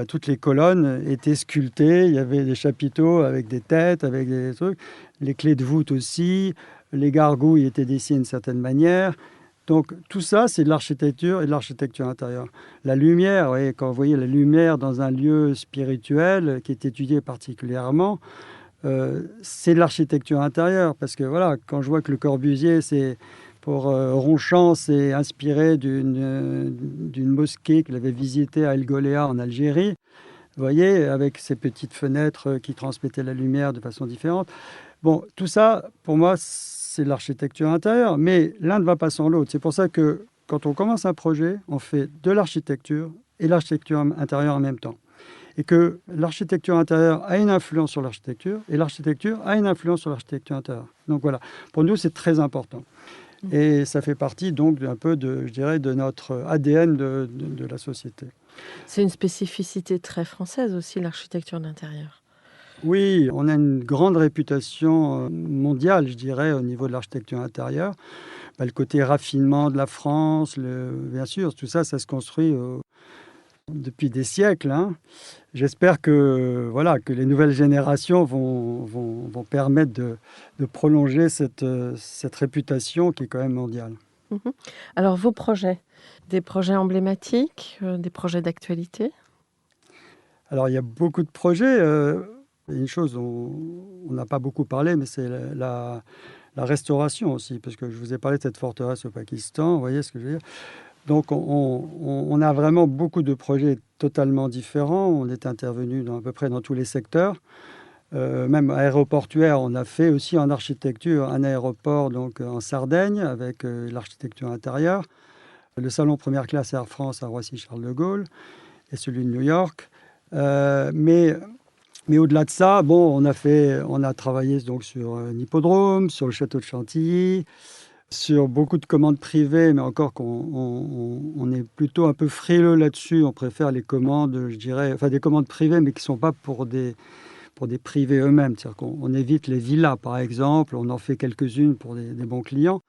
toutes les colonnes étaient sculptées. Il y avait des chapiteaux avec des têtes, avec des trucs. Les clés de voûte aussi. Les gargouilles étaient dessinées d'une certaine manière. Donc tout ça, c'est de l'architecture et de l'architecture intérieure. La lumière, oui, quand vous voyez la lumière dans un lieu spirituel qui est étudié particulièrement, c'est de l'architecture intérieure. Parce que voilà, quand je vois que Le Corbusier, pour Ronchamp, c'est inspiré d'une mosquée qu'il avait visitée à El Golea en Algérie, vous voyez, avec ces petites fenêtres qui transmettaient la lumière de façon différente. Bon, tout ça, pour moi, c'est de l'architecture intérieure, mais l'un ne va pas sans l'autre. C'est pour ça que quand on commence un projet, on fait de l'architecture et l'architecture intérieure en même temps. Et que l'architecture intérieure a une influence sur l'architecture et l'architecture a une influence sur l'architecture intérieure. Donc voilà, pour nous, c'est très important. Et ça fait partie donc un peu de notre ADN de la société. C'est une spécificité très française aussi, l'architecture d'intérieur. Oui, on a une grande réputation mondiale, je dirais, au niveau de l'architecture intérieure. Le côté raffinement de la France, bien sûr, tout ça, ça se construit depuis des siècles. J'espère que les nouvelles générations vont permettre de prolonger cette réputation qui est quand même mondiale. Alors, vos projets, des projets emblématiques, des projets d'actualité? Alors, il y a beaucoup de projets. Une chose dont on n'a pas beaucoup parlé, mais c'est la restauration aussi, parce que je vous ai parlé de cette forteresse au Pakistan, vous voyez ce que je veux dire? Donc, on a vraiment beaucoup de projets totalement différents. On est intervenu à peu près dans tous les secteurs. Même aéroportuaire, on a fait aussi en architecture un aéroport donc, en Sardaigne avec l'architecture intérieure. Le salon première classe Air France à Roissy-Charles de Gaulle et celui de New York. Mais au-delà de ça, on a travaillé donc sur un hippodrome, sur le château de Chantilly, sur beaucoup de commandes privées, mais encore qu'on est plutôt un peu frileux là-dessus. On préfère les commandes, je dirais, des commandes privées, mais qui ne sont pas pour des privés eux-mêmes. C'est-à-dire qu'on évite les villas, par exemple. On en fait quelques-unes pour des bons clients.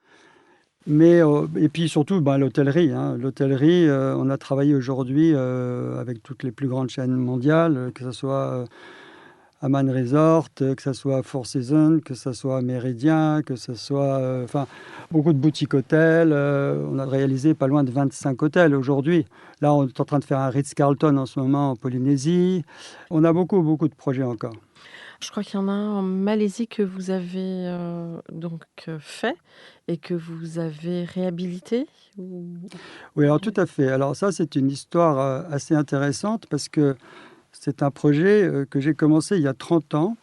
Et puis surtout, l'hôtellerie. L'hôtellerie, on a travaillé aujourd'hui avec toutes les plus grandes chaînes mondiales, que ce soit Aman Resort, que ce soit Four Seasons, que ce soit Méridien, que ce soit beaucoup de boutiques hôtels. On a réalisé pas loin de 25 hôtels aujourd'hui. Là, on est en train de faire un Ritz-Carlton en ce moment en Polynésie. On a beaucoup de projets encore. Je crois qu'il y en a un en Malaisie que vous avez fait et que vous avez réhabilité. Oui, alors tout à fait. Alors ça, c'est une histoire assez intéressante parce que c'est un projet que j'ai commencé il y a 30 ans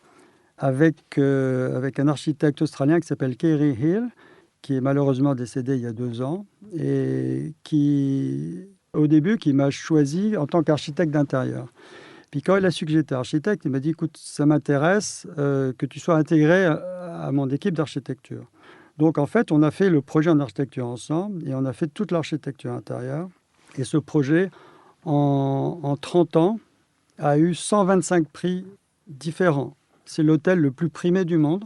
avec un architecte australien qui s'appelle Kerry Hill, qui est malheureusement décédé il y a 2 ans et qui m'a choisi en tant qu'architecte d'intérieur. Puis quand il a su que j'étais architecte, il m'a dit « Écoute, ça m'intéresse que tu sois intégré à mon équipe d'architecture. » Donc en fait, on a fait le projet en architecture ensemble et on a fait toute l'architecture intérieure. Et ce projet, en 30 ans, a eu 125 prix différents. C'est l'hôtel le plus primé du monde.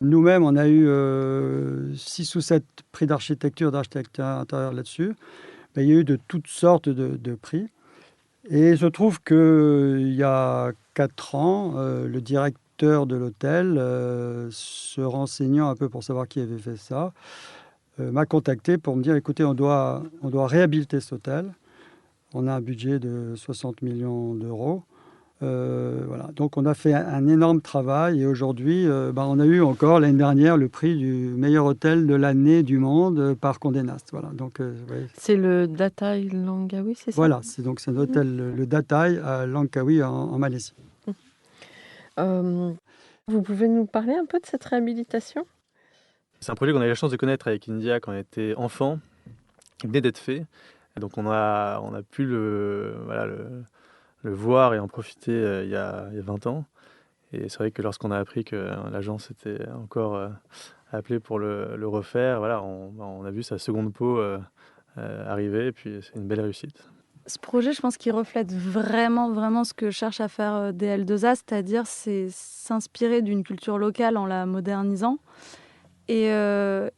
Nous-mêmes, on a eu 6 ou 7 prix d'architecture intérieure là-dessus. Mais il y a eu de toutes sortes de prix. Et il se trouve qu'il y a 4 ans, le directeur de l'hôtel, se renseignant un peu pour savoir qui avait fait ça, m'a contacté pour me dire, écoutez, on doit réhabiliter cet hôtel. On a un budget de 60 millions d'euros. Voilà. Donc on a fait un énorme travail et aujourd'hui, on a eu encore l'année dernière le prix du meilleur hôtel de l'année du monde par Condé Nast. Voilà. Donc, c'est le Datai Langkawi, c'est ça? Voilà, c'est un hôtel, le Datai à Langkawi en Malaisie. Vous pouvez nous parler un peu de cette réhabilitation? C'est un projet qu'on a eu la chance de connaître avec India quand on était enfant. Il venait d'être fait. Et donc on a pu le voir et en profiter il y a 20 ans. Et c'est vrai que lorsqu'on a appris que l'agence était encore appelée pour le refaire, on a vu sa seconde peau arriver, et puis c'est une belle réussite. Ce projet, je pense qu'il reflète vraiment ce que cherche à faire DL2A, c'est-à-dire s'inspirer d'une culture locale en la modernisant. Et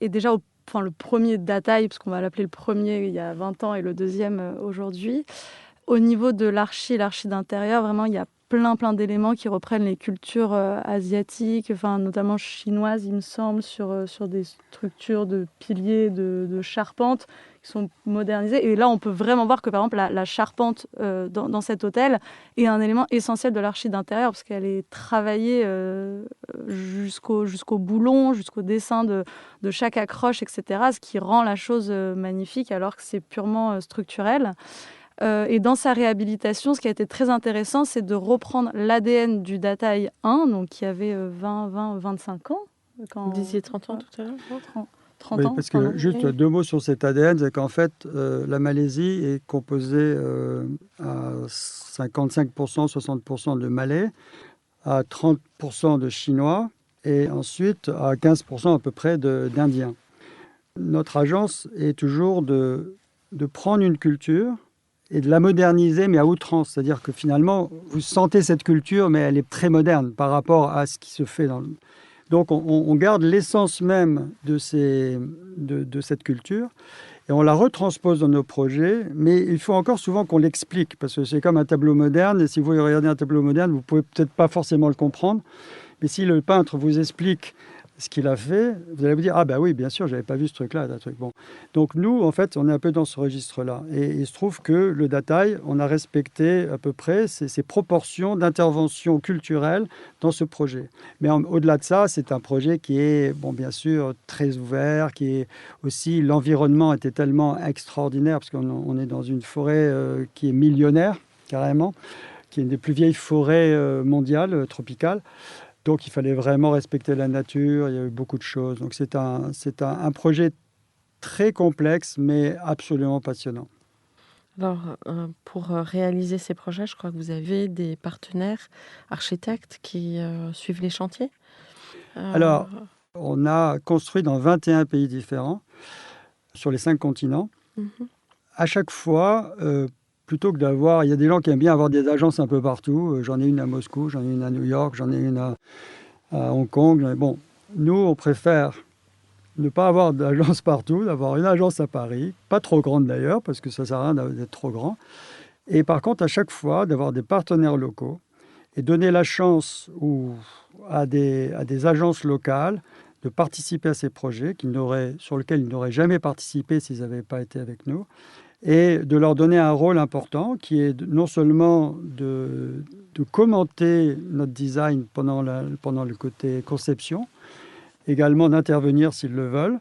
déjà, le premier Datai, parce qu'on va l'appeler le premier il y a 20 ans et le deuxième aujourd'hui, au niveau de l'archi d'intérieur, vraiment, il y a plein d'éléments qui reprennent les cultures asiatiques, enfin, notamment chinoises, il me semble, sur des structures de piliers, de charpentes qui sont modernisées. Et là, on peut vraiment voir que, par exemple, la charpente dans cet hôtel est un élément essentiel de l'archi d'intérieur parce qu'elle est travaillée jusqu'au boulon, jusqu'au dessin de chaque accroche, etc., ce qui rend la chose magnifique alors que c'est purement structurel. Et dans sa réhabilitation, ce qui a été très intéressant, c'est de reprendre l'ADN du Dataï 1, donc qui avait 25 ans. Vous disiez 30 ans tout à l'heure, non ? 30 Oui, ans. parce que juste 2 mots sur cet ADN, c'est qu'en fait, la Malaisie est composée à 55%, 60% de Malais, à 30% de Chinois et ensuite à 15% à peu près d'Indiens. Notre agence est toujours de prendre une culture et de la moderniser, mais à outrance. C'est-à-dire que finalement, vous sentez cette culture, mais elle est très moderne par rapport à ce qui se fait dans le... Donc, on garde l'essence même de cette culture et on la retranspose dans nos projets, mais il faut encore souvent qu'on l'explique, parce que c'est comme un tableau moderne, et si vous regardez un tableau moderne, vous ne pouvez peut-être pas forcément le comprendre, mais si le peintre vous explique ce qu'il a fait, vous allez vous dire « Ah ben oui, bien sûr, je n'avais pas vu ce truc-là. » Bon. Donc nous, en fait, on est un peu dans ce registre-là. Et il se trouve que le Dataï, on a respecté à peu près ces proportions d'intervention culturelle dans ce projet. Mais au-delà de ça, c'est un projet qui est, bon, bien sûr, très ouvert, qui est aussi... L'environnement était tellement extraordinaire, parce qu'on est dans une forêt qui est millionnaire, carrément, qui est une des plus vieilles forêts mondiales, tropicales. Donc, il fallait vraiment respecter la nature. Il y a eu beaucoup de choses. Donc, c'est un projet très complexe, mais absolument passionnant. Alors, pour réaliser ces projets, je crois que vous avez des partenaires architectes qui suivent les chantiers. Alors, on a construit dans 21 pays différents, sur les 5 continents. À chaque fois... plutôt que d'avoir... Il y a des gens qui aiment bien avoir des agences un peu partout. J'en ai une à Moscou, j'en ai une à New York, j'en ai une à Hong Kong. Bon, nous, on préfère ne pas avoir d'agence partout, d'avoir une agence à Paris, pas trop grande d'ailleurs, parce que ça ne sert à rien d'être trop grand. Et par contre, à chaque fois, d'avoir des partenaires locaux et donner la chance à des agences locales de participer à ces projets sur lesquels ils n'auraient jamais participé s'ils n'avaient pas été avec nous, et de leur donner un rôle important qui est non seulement de commenter notre design pendant le côté conception, également d'intervenir s'ils le veulent,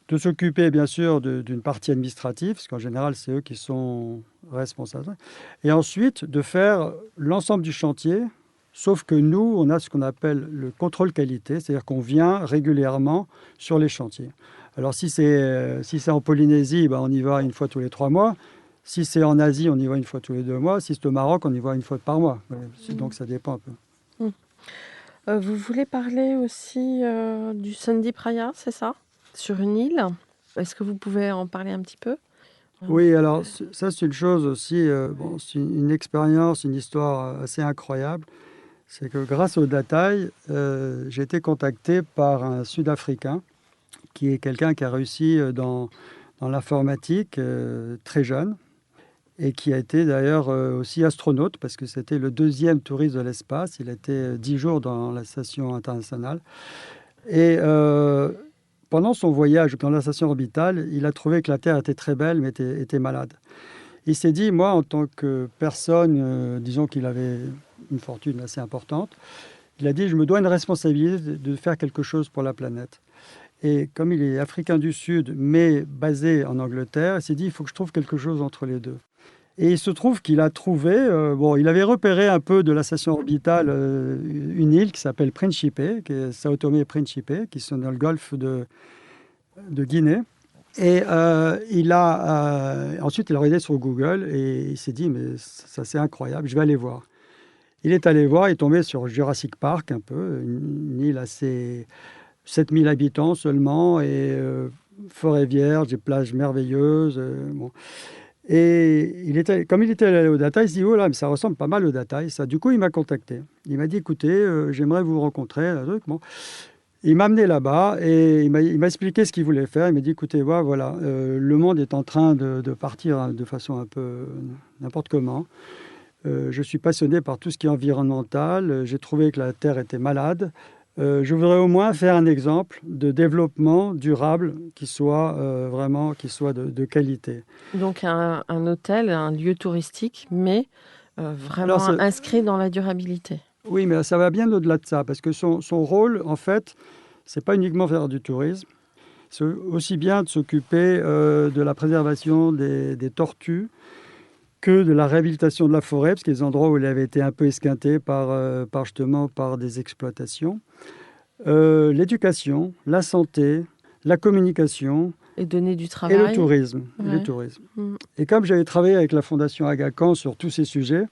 de s'occuper bien sûr d'une partie administrative, parce qu'en général c'est eux qui sont responsables, et ensuite de faire l'ensemble du chantier, sauf que nous, on a ce qu'on appelle le contrôle qualité, c'est-à-dire qu'on vient régulièrement sur les chantiers. Alors, si c'est en Polynésie, on y va une fois tous les 3 mois. Si c'est en Asie, on y va une fois tous les 2 mois. Si c'est au Maroc, on y va une fois par mois. Donc, ça dépend un peu. Vous voulez parler aussi du Sandip Raya, c'est ça ? Sur une île. Est-ce que vous pouvez en parler un petit peu ? Oui, alors ça, c'est une chose aussi, c'est une expérience, une histoire assez incroyable. C'est que grâce au Dataï, j'ai été contacté par un Sud-Africain qui est quelqu'un qui a réussi dans l'informatique très jeune et qui a été d'ailleurs aussi astronaute parce que c'était le 2e touriste de l'espace. Il était 10 jours dans la station internationale. Et pendant son voyage dans la station orbitale, il a trouvé que la Terre était très belle mais était malade. Il s'est dit, moi, en tant que personne, disons qu'il avait une fortune assez importante, il a dit, je me dois une responsabilité de faire quelque chose pour la planète. Et comme il est africain du Sud, mais basé en Angleterre, il s'est dit, il faut que je trouve quelque chose entre les deux. Et il se trouve qu'il a trouvé, il avait repéré un peu de la station orbitale une île qui s'appelle Principe, qui est Sao Tomé et Principe, qui sont dans le golfe de Guinée. Et ensuite, il a regardé sur Google et il s'est dit, mais ça c'est incroyable, je vais aller voir. Il est allé voir, il est tombé sur Jurassic Park un peu, une île assez... 7000 habitants seulement, et forêt vierge, des plages merveilleuses. Bon. Et comme il était allé au Dataï, il s'est dit, oh là, mais ça ressemble pas mal au Dataï, ça. Du coup, il m'a contacté. Il m'a dit, écoutez, j'aimerais vous rencontrer. Bon. Il m'a amené là-bas et il m'a expliqué ce qu'il voulait faire. Il m'a dit, écoutez, voilà, le monde est en train de partir de façon un peu n'importe comment. Je suis passionné par tout ce qui est environnemental. J'ai trouvé que la Terre était malade. Je voudrais au moins faire un exemple de développement durable qui soit vraiment de qualité. Donc un hôtel, un lieu touristique, mais Alors, vraiment inscrit dans la durabilité. oui, mais ça va bien au-delà de ça, parce que son rôle, en fait, c'est pas uniquement faire du tourisme. C'est aussi bien de s'occuper de la préservation des tortues que de la réhabilitation de la forêt, parce qu'il y a des endroits où elle avait été un peu esquintée justement par des exploitations. L'éducation, la santé, la communication Et donner du et travail. le tourisme. Ouais. Et comme j'avais travaillé avec la Fondation Aga Khan sur tous ces sujets,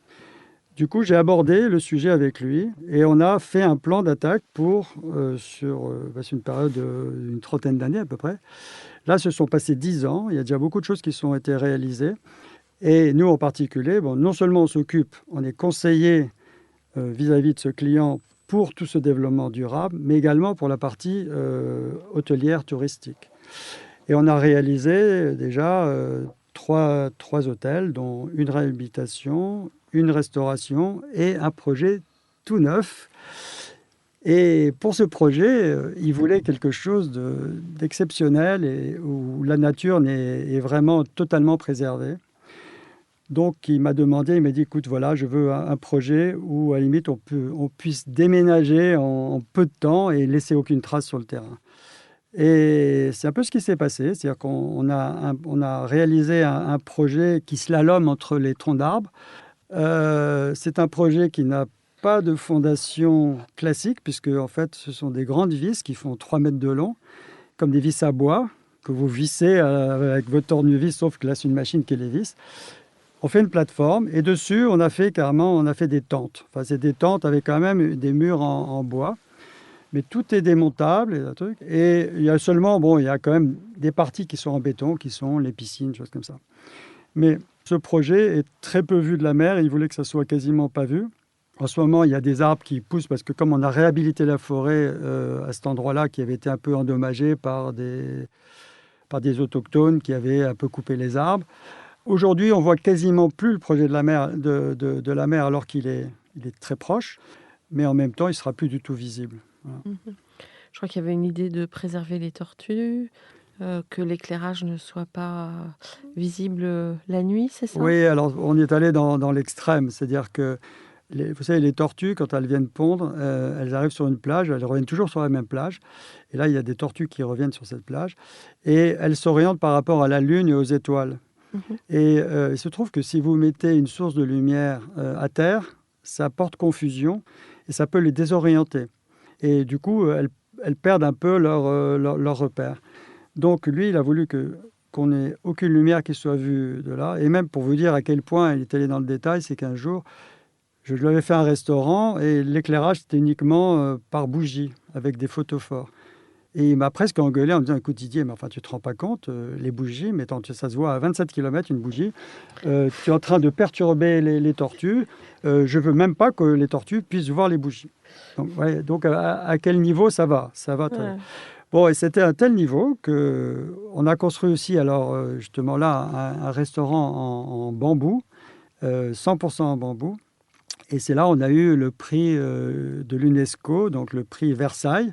du coup, j'ai abordé le sujet avec lui et on a fait un plan d'attaque sur une période d'une trentaine d'années à peu près. Là, se sont passés 10 ans. Il y a déjà beaucoup de choses qui ont été réalisées. Et nous, en particulier, non seulement on est conseillé vis-à-vis de ce client pour tout ce développement durable, mais également pour la partie hôtelière touristique. Et on a réalisé déjà trois hôtels, dont une réhabilitation, une restauration et un projet tout neuf. Et pour ce projet, il voulait quelque chose d'exceptionnel et où la nature est vraiment totalement préservée. Donc, il m'a dit, écoute, voilà, je veux un projet où, à la limite, on puisse déménager en peu de temps et laisser aucune trace sur le terrain. Et c'est un peu ce qui s'est passé, c'est-à-dire qu'on a réalisé un projet qui slalome entre les troncs d'arbres. C'est un projet qui n'a pas de fondation classique, puisque en fait, ce sont des grandes vis qui font 3 mètres de long, comme des vis à bois, que vous vissez avec votre tournevis, sauf que là, c'est une machine qui les visse. On fait une plateforme et dessus, on a fait des tentes. Enfin, c'est des tentes avec quand même des murs en bois. Mais tout est démontable et il y a seulement, il y a quand même des parties qui sont en béton, qui sont les piscines, choses comme ça. Mais ce projet est très peu vu de la mer, il voulait que ça soit quasiment pas vu. En ce moment, il y a des arbres qui poussent parce que comme on a réhabilité la forêt à cet endroit-là qui avait été un peu endommagé par des autochtones qui avaient un peu coupé les arbres. Aujourd'hui, on voit quasiment plus le projet de la mer alors qu'il est très proche, mais en même temps, il sera plus du tout visible. Voilà. Je crois qu'il y avait une idée de préserver les tortues, que l'éclairage ne soit pas visible la nuit, c'est ça? Oui, alors on est allé dans l'extrême, c'est-à-dire que vous savez, les tortues, quand elles viennent pondre, elles arrivent sur une plage, elles reviennent toujours sur la même plage. Et là, il y a des tortues qui reviennent sur cette plage et elles s'orientent par rapport à la Lune et aux étoiles. Et il se trouve que si vous mettez une source de lumière à terre, ça porte confusion et ça peut les désorienter. Et du coup, elles perdent un peu leur repère. Donc lui, il a voulu qu'on n'ait aucune lumière qui soit vue de là. Et même pour vous dire à quel point il est allé dans le détail, c'est qu'un jour, je lui avais fait un restaurant et l'éclairage, c'était uniquement par bougie, avec des photophores. Et il m'a presque engueulé en me disant, écoute Didier, mais enfin tu ne te rends pas compte, les bougies, mais ça se voit à 27 km une bougie, tu es en train de perturber les tortues, je ne veux même pas que les tortues puissent voir les bougies. Donc à quel niveau ça va très bien. Bon, et c'était à un tel niveau qu'on a construit aussi, alors justement là, un restaurant en bambou, 100% en bambou. Et c'est là on a eu le prix de l'UNESCO, donc le prix Versailles.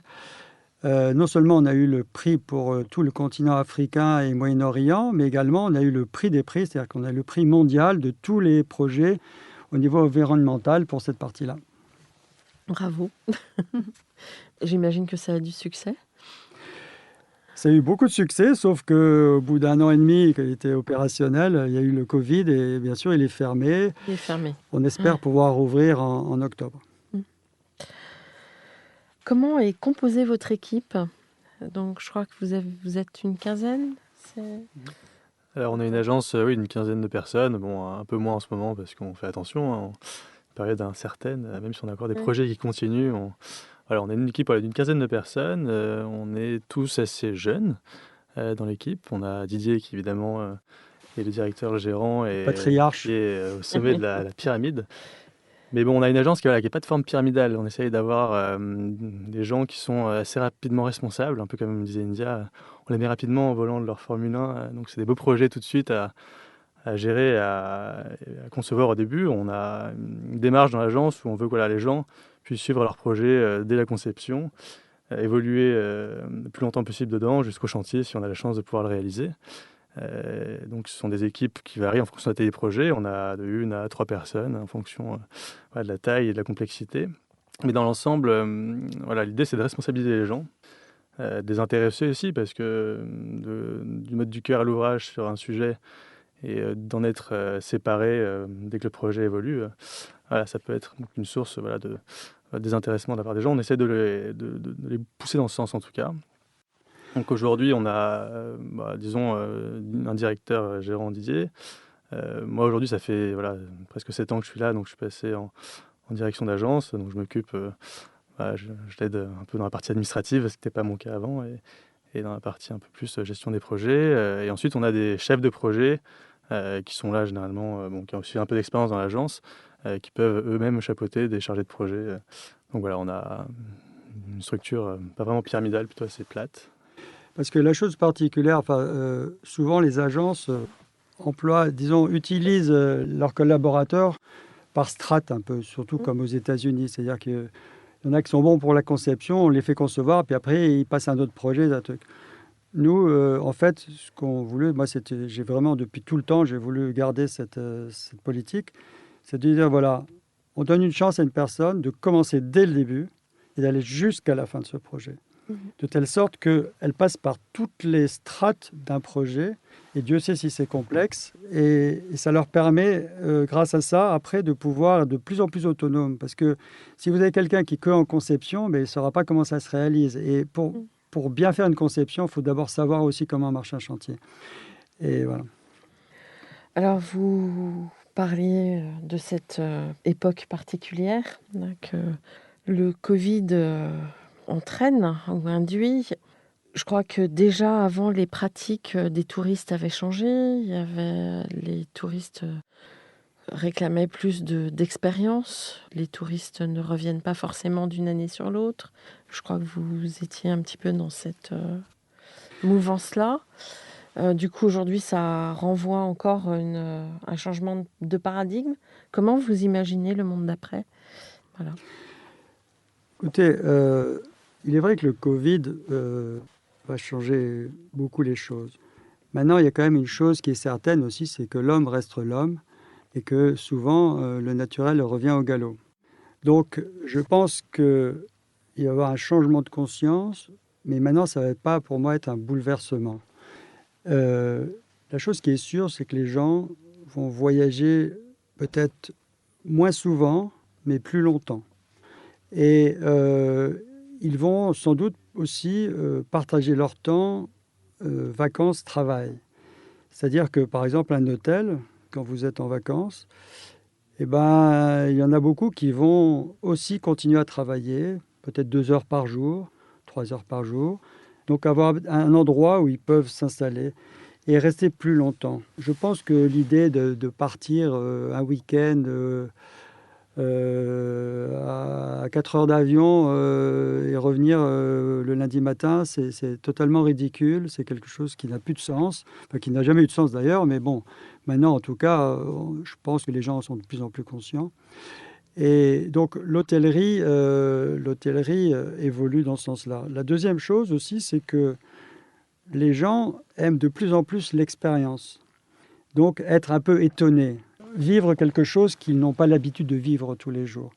Non seulement on a eu le prix pour tout le continent africain et Moyen-Orient, mais également on a eu le prix des prix, c'est-à-dire qu'on a le prix mondial de tous les projets au niveau environnemental pour cette partie-là. Bravo. J'imagine que ça a du succès. Ça a eu beaucoup de succès, sauf qu'au bout d'1 an et demi qu'il était opérationnel, il y a eu le Covid et bien sûr il est fermé. Il est fermé. On espère pouvoir rouvrir en octobre. Comment est composée votre équipe? Donc, je crois que vous êtes une quinzaine. Alors, on a une agence, oui, une quinzaine de personnes. Bon, un peu moins en ce moment parce qu'on fait attention, en période incertaine, même si on a encore des projets qui continuent. On a une équipe d'une quinzaine de personnes. On est tous assez jeunes dans l'équipe. On a Didier qui, évidemment, est le directeur, le gérant et Patriarche. qui est au sommet de la pyramide. Mais bon, on a une agence qui est pas de forme pyramidale. On essaye d'avoir des gens qui sont assez rapidement responsables, un peu comme disait India. On les met rapidement au volant de leur Formule 1. Donc c'est des beaux projets tout de suite à gérer, à concevoir au début. On a une démarche dans l'agence où on veut que les gens puissent suivre leur projet dès la conception, évoluer le plus longtemps possible dedans jusqu'au chantier si on a la chance de pouvoir le réaliser. Donc ce sont des équipes qui varient en fonction des projets. On a de 1 à 3 personnes en fonction de la taille et de la complexité. Mais dans l'ensemble, l'idée c'est de responsabiliser les gens, de les intéresser aussi parce que du mode du cœur à l'ouvrage sur un sujet et d'en être séparé dès que le projet évolue, ça peut être une source de désintéressement de la part des gens. On essaie de les pousser dans ce sens en tout cas. Donc aujourd'hui, on a, un directeur gérant Didier. Moi aujourd'hui, ça fait presque 7 ans que je suis là, donc je suis passé en direction d'agence. Donc je m'occupe, je l'aide un peu dans la partie administrative, ce qui n'était pas mon cas avant, et dans la partie un peu plus gestion des projets. Et ensuite, on a des chefs de projet qui sont là généralement, qui ont aussi un peu d'expérience dans l'agence, qui peuvent eux-mêmes chapeauter des chargés de projet. Donc voilà, on a une structure pas vraiment pyramidale, plutôt assez plate. Parce que la chose particulière, souvent les agences utilisent leurs collaborateurs par strate un peu, surtout comme aux États-Unis. C'est-à-dire qu'il y en a qui sont bons pour la conception, on les fait concevoir, puis après ils passent à un autre projet, un truc. Nous, en fait, ce qu'on voulait, j'ai vraiment depuis tout le temps, j'ai voulu garder cette politique, c'est de dire on donne une chance à une personne de commencer dès le début et d'aller jusqu'à la fin de ce projet. De telle sorte qu'elle passe par toutes les strates d'un projet, et Dieu sait si c'est complexe, et ça leur permet, grâce à ça, après, de pouvoir être de plus en plus autonome. Parce que si vous avez quelqu'un qui est que en conception, il ne saura pas comment ça se réalise. Et pour bien faire une conception, il faut d'abord savoir aussi comment marche un chantier. Et voilà. Alors, vous parliez de cette époque particulière que le Covid entraîne ou induit. Je crois que déjà avant, les pratiques des touristes avaient changé. Les touristes réclamaient plus d'expérience. Les touristes ne reviennent pas forcément d'une année sur l'autre. Je crois que vous étiez un petit peu dans cette mouvance-là. Du coup, aujourd'hui, ça renvoie encore un changement de paradigme. Comment vous imaginez le monde d'après ? Voilà. Écoutez, il est vrai que le Covid va changer beaucoup les choses. Maintenant, il y a quand même une chose qui est certaine aussi, c'est que l'homme reste l'homme et que souvent, le naturel revient au galop. Donc, je pense qu'il va y avoir un changement de conscience, mais maintenant, ça ne va pas pour moi être un bouleversement. La chose qui est sûre, c'est que les gens vont voyager peut-être moins souvent, mais plus longtemps. Et ils vont sans doute aussi partager leur temps vacances-travail. C'est-à-dire que, par exemple, un hôtel, quand vous êtes en vacances, il y en a beaucoup qui vont aussi continuer à travailler, peut-être 2 heures par jour, 3 heures par jour. Donc avoir un endroit où ils peuvent s'installer et rester plus longtemps. Je pense que l'idée de partir un week-end à 4 heures d'avion et revenir le lundi matin, c'est totalement ridicule. C'est quelque chose qui n'a plus de sens, qui n'a jamais eu de sens d'ailleurs, mais bon, maintenant en tout cas, je pense que les gens en sont de plus en plus conscients. Et donc l'hôtellerie évolue dans ce sens-là. La deuxième chose aussi, c'est que les gens aiment de plus en plus l'expérience. Donc être un peu étonnés, vivre quelque chose qu'ils n'ont pas l'habitude de vivre tous les jours.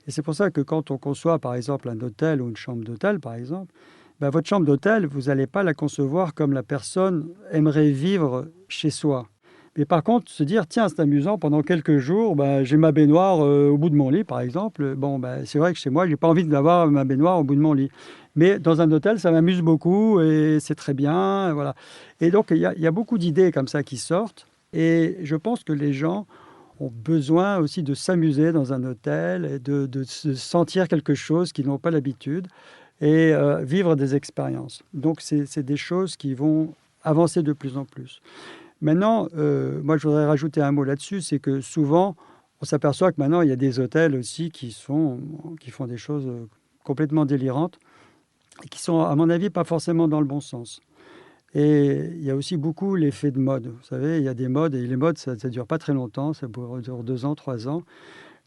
Et c'est pour ça que quand on conçoit par exemple un hôtel ou une chambre d'hôtel par exemple, votre chambre d'hôtel, vous n'allez pas la concevoir comme la personne aimerait vivre chez soi. Mais par contre, se dire, tiens, c'est amusant, pendant quelques jours, j'ai ma baignoire au bout de mon lit, par exemple. C'est vrai que chez moi, je n'ai pas envie d'avoir ma baignoire au bout de mon lit. Mais dans un hôtel, ça m'amuse beaucoup et c'est très bien. Voilà. Et donc, il y a beaucoup d'idées comme ça qui sortent. Et je pense que les gens ont besoin aussi de s'amuser dans un hôtel et de se sentir quelque chose qu'ils n'ont pas l'habitude et vivre des expériences. Donc, c'est des choses qui vont avancer de plus en plus. Maintenant, moi, je voudrais rajouter un mot là-dessus, c'est que souvent, On s'aperçoit que maintenant, il y a des hôtels aussi qui font des choses complètement délirantes et qui sont, à mon avis, pas forcément dans le bon sens. Et il y a aussi beaucoup l'effet de mode. Vous savez, il y a des modes et les modes, ça ne dure pas très longtemps, ça dure 2 ans, 3 ans.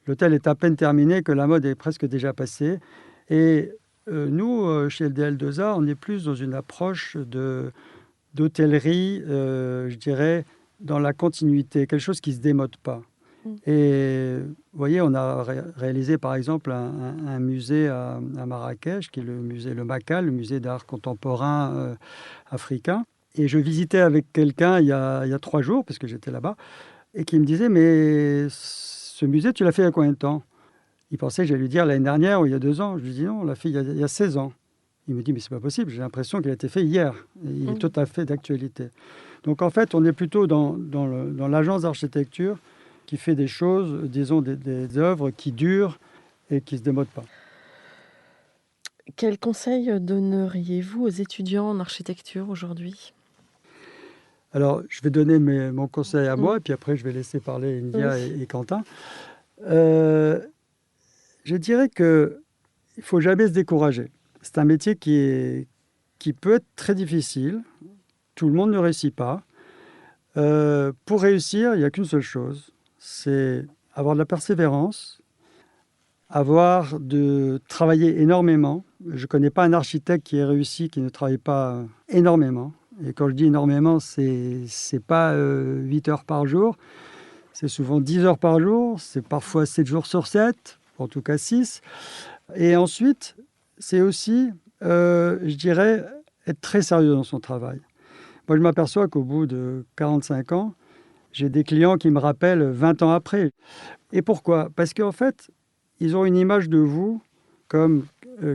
L'hôtel est à peine terminé que la mode est presque déjà passée. Et nous, chez LDL2A, on est plus dans une approche d'hôtellerie, je dirais, dans la continuité, quelque chose qui ne se démode pas. Et vous voyez, on a réalisé par exemple un musée à Marrakech, qui est le musée Le Macal, le musée d'art contemporain africain. Et je visitais avec quelqu'un il y a 3 jours, parce que j'étais là-bas, et qui me disait, mais ce musée, tu l'as fait il y a combien de temps? Il pensait que j'allais lui dire l'année dernière ou il y a 2 ans. Je lui dis non, on l'a fait il y a 16 ans. Il me dit, mais c'est pas possible, j'ai l'impression qu'il a été fait hier. Et il est tout à fait d'actualité. Donc en fait, on est plutôt dans l'agence d'architecture qui fait des choses, disons, des œuvres qui durent et qui ne se démodent pas. Quel conseil donneriez-vous aux étudiants en architecture aujourd'hui? Alors, je vais donner mon conseil à moi, et puis après, je vais laisser parler India et Quentin. Je dirais qu'il ne faut jamais se décourager. C'est un métier qui peut être très difficile. Tout le monde ne réussit pas. Pour réussir, il n'y a qu'une seule chose, c'est avoir de la persévérance, travailler énormément. Je ne connais pas un architecte qui ait réussi qui ne travaille pas énormément. Et quand je dis énormément, c'est pas 8 heures par jour, c'est souvent 10 heures par jour, c'est parfois 7 jours sur 7, en tout cas 6. Et ensuite, c'est aussi, je dirais, être très sérieux dans son travail. Moi, je m'aperçois qu'au bout de 45 ans, j'ai des clients qui me rappellent 20 ans après. Et pourquoi? Parce qu'en fait, ils ont une image de vous comme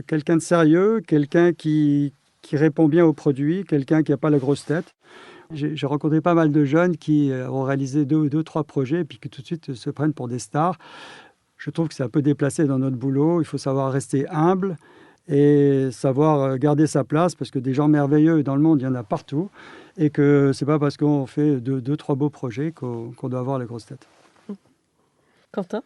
quelqu'un de sérieux, quelqu'un qui répond bien aux produits, quelqu'un qui n'a pas la grosse tête. J'ai rencontré pas mal de jeunes qui ont réalisé 2, 3 projets et puis qui tout de suite se prennent pour des stars. Je trouve que c'est un peu déplacé dans notre boulot. Il faut savoir rester humble et savoir garder sa place parce que des gens merveilleux dans le monde, il y en a partout. Et que ce n'est pas parce qu'on fait 2, 3 beaux projets qu'on doit avoir la grosse tête. Quentin?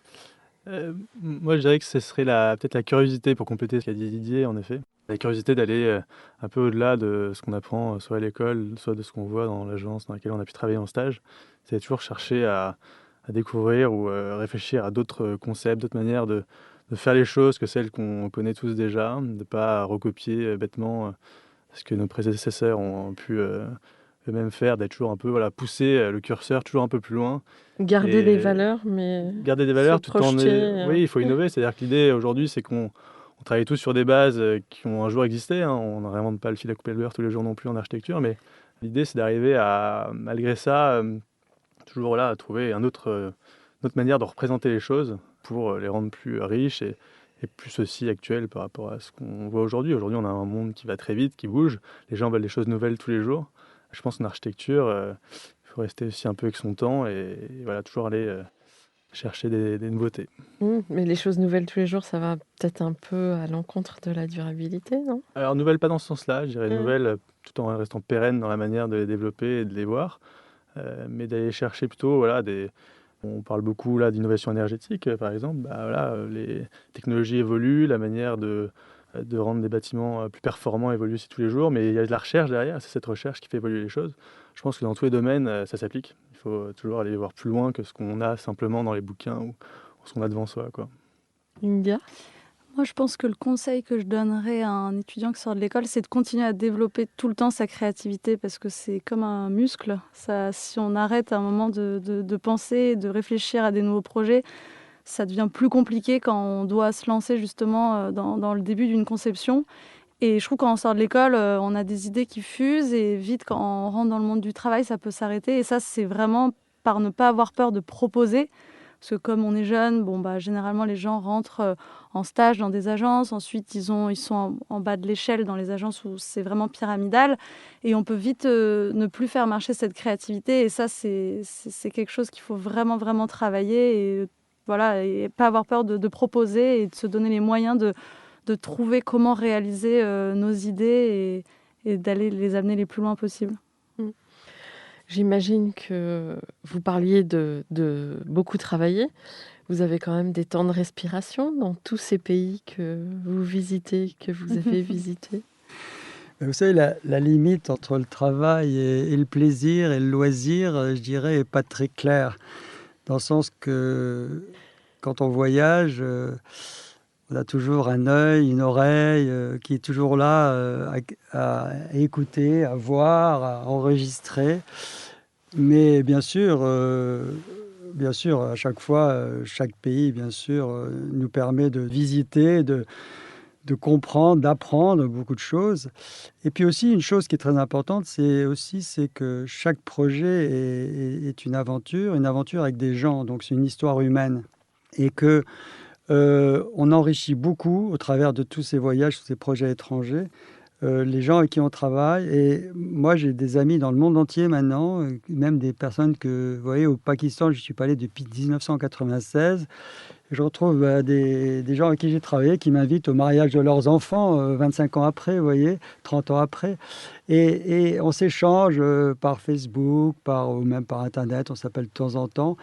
Moi, je dirais que ce serait peut-être la curiosité, pour compléter ce qu'a dit Didier, en effet. La curiosité d'aller un peu au-delà de ce qu'on apprend, soit à l'école, soit de ce qu'on voit dans l'agence dans laquelle on a pu travailler en stage. C'est toujours chercher à découvrir ou réfléchir à d'autres concepts, d'autres manières de faire les choses que celles qu'on connaît tous déjà, de ne pas recopier bêtement ce que nos prédécesseurs ont pu eux-mêmes faire, d'être toujours un peu pousser le curseur toujours un peu plus loin. Garder des valeurs, mais garder des valeurs se tout en... projeter, Oui, il faut innover. C'est-à-dire que l'idée aujourd'hui, c'est qu'on travaille tous sur des bases qui ont un jour existé. On n'invente pas le fil à couper le beurre tous les jours non plus en architecture, mais l'idée, c'est d'arriver à, malgré ça, toujours à trouver une autre manière de représenter les choses pour les rendre plus riches et plus aussi actuelles par rapport à ce qu'on voit aujourd'hui. Aujourd'hui, on a un monde qui va très vite, qui bouge. Les gens veulent des choses nouvelles tous les jours. Je pense qu'en architecture, il faut rester aussi un peu avec son temps et toujours aller chercher des nouveautés. Mais les choses nouvelles tous les jours, ça va peut-être un peu à l'encontre de la durabilité, non? Alors, nouvelles, pas dans ce sens-là. Je dirais nouvelles tout en restant pérenne dans la manière de les développer et de les voir. Mais d'aller chercher plutôt on parle beaucoup là d'innovation énergétique, par exemple. Les technologies évoluent, la manière de rendre des bâtiments plus performants évolue aussi tous les jours, mais il y a de la recherche derrière, c'est cette recherche qui fait évoluer les choses. Je pense que dans tous les domaines, ça s'applique. Il faut toujours aller voir plus loin que ce qu'on a simplement dans les bouquins ou ce qu'on a devant soi, quoi. India? Moi, je pense que le conseil que je donnerais à un étudiant qui sort de l'école, c'est de continuer à développer tout le temps sa créativité parce que c'est comme un muscle. Si on arrête à un moment de penser, de réfléchir à des nouveaux projets, ça devient plus compliqué quand on doit se lancer justement dans le début d'une conception. Et je trouve que quand on sort de l'école, on a des idées qui fusent et vite, quand on rentre dans le monde du travail, ça peut s'arrêter. Et ça, c'est vraiment par ne pas avoir peur de proposer. Parce que comme on est jeune, généralement, les gens rentrent en stage dans des agences. Ensuite, ils sont en bas de l'échelle dans les agences où c'est vraiment pyramidal. Et on peut vite ne plus faire marcher cette créativité. Et ça, c'est quelque chose qu'il faut vraiment, vraiment travailler. Et pas avoir peur de proposer et de se donner les moyens de trouver comment réaliser nos idées et d'aller les amener les plus loin possible. J'imagine que vous parliez de beaucoup travailler. Vous avez quand même des temps de respiration dans tous ces pays que vous visitez, que vous avez visités? Vous savez, la limite entre le travail et le plaisir et le loisir, je dirais, est pas très claire. Dans le sens que quand on voyage, on a toujours un œil, une oreille qui est toujours là à écouter, à voir, à enregistrer. Mais bien sûr, à chaque fois, chaque pays, bien sûr, nous permet de visiter, de comprendre, d'apprendre beaucoup de choses. Et puis aussi, une chose qui est très importante, c'est que chaque projet est une aventure avec des gens, donc c'est une histoire humaine. Et que on enrichit beaucoup au travers de tous ces voyages, tous ces projets étrangers, les gens avec qui on travaille. Et moi, j'ai des amis dans le monde entier maintenant, même des personnes que, vous voyez, au Pakistan, je suis pas allé depuis 1996. Je retrouve des gens avec qui j'ai travaillé qui m'invitent au mariage de leurs enfants 25 ans après, vous voyez, 30 ans après. Et on s'échange par Facebook, ou même par Internet, on s'appelle de temps en temps.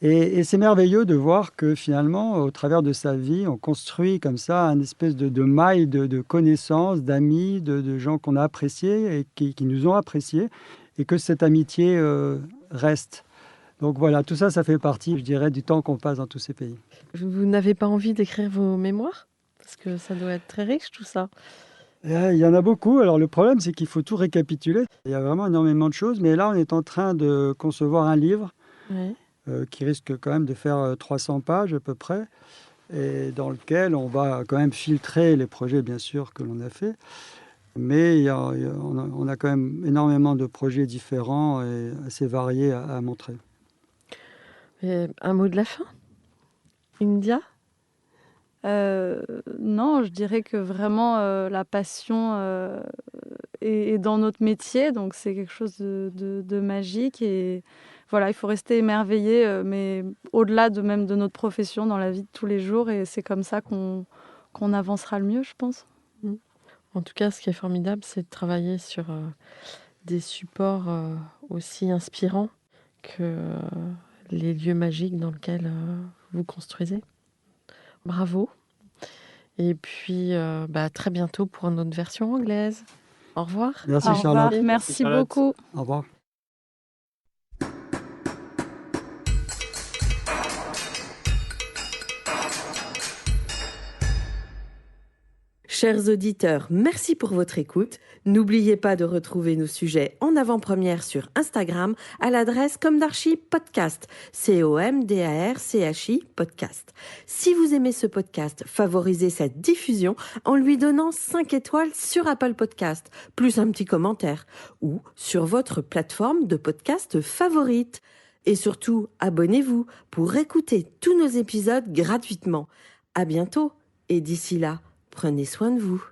Et c'est merveilleux de voir que finalement, au travers de sa vie, on construit comme ça un espèce de maille de connaissances, d'amis, de gens qu'on a appréciés et qui nous ont appréciés, et que cette amitié reste. Donc voilà, tout ça, ça fait partie, je dirais, du temps qu'on passe dans tous ces pays. Vous n'avez pas envie d'écrire vos mémoires? Parce que ça doit être très riche tout ça. Il y en a beaucoup. Alors le problème, c'est qu'il faut tout récapituler. Il y a vraiment énormément de choses. Mais là, on est en train de concevoir un livre Oui. qui risque quand même de faire 300 pages à peu près, et dans lequel on va quand même filtrer les projets, bien sûr, que l'on a fait. Mais on a quand même énormément de projets différents et assez variés à montrer. Et un mot de la fin? India? Non, je dirais que vraiment la passion est dans notre métier, donc c'est quelque chose de magique. Et voilà, il faut rester émerveillé, mais au-delà même de notre profession, dans la vie de tous les jours. Et c'est comme ça qu'on avancera le mieux, je pense. En tout cas, ce qui est formidable, c'est de travailler sur des supports aussi inspirants que les lieux magiques dans lesquels vous construisez. Bravo. Et puis, très bientôt pour une autre version anglaise. Au revoir. Merci, Au Charlotte. revoir, merci Charlotte. beaucoup. Au revoir. Chers auditeurs, merci pour votre écoute. N'oubliez pas de retrouver nos sujets en avant-première sur Instagram à l'adresse Comdarchi Podcast, COMDARCHI Podcast. Si vous aimez ce podcast, favorisez sa diffusion en lui donnant 5 étoiles sur Apple Podcast, plus un petit commentaire, ou sur votre plateforme de podcast favorite. Et surtout, abonnez-vous pour écouter tous nos épisodes gratuitement. À bientôt, et d'ici là, prenez soin de vous.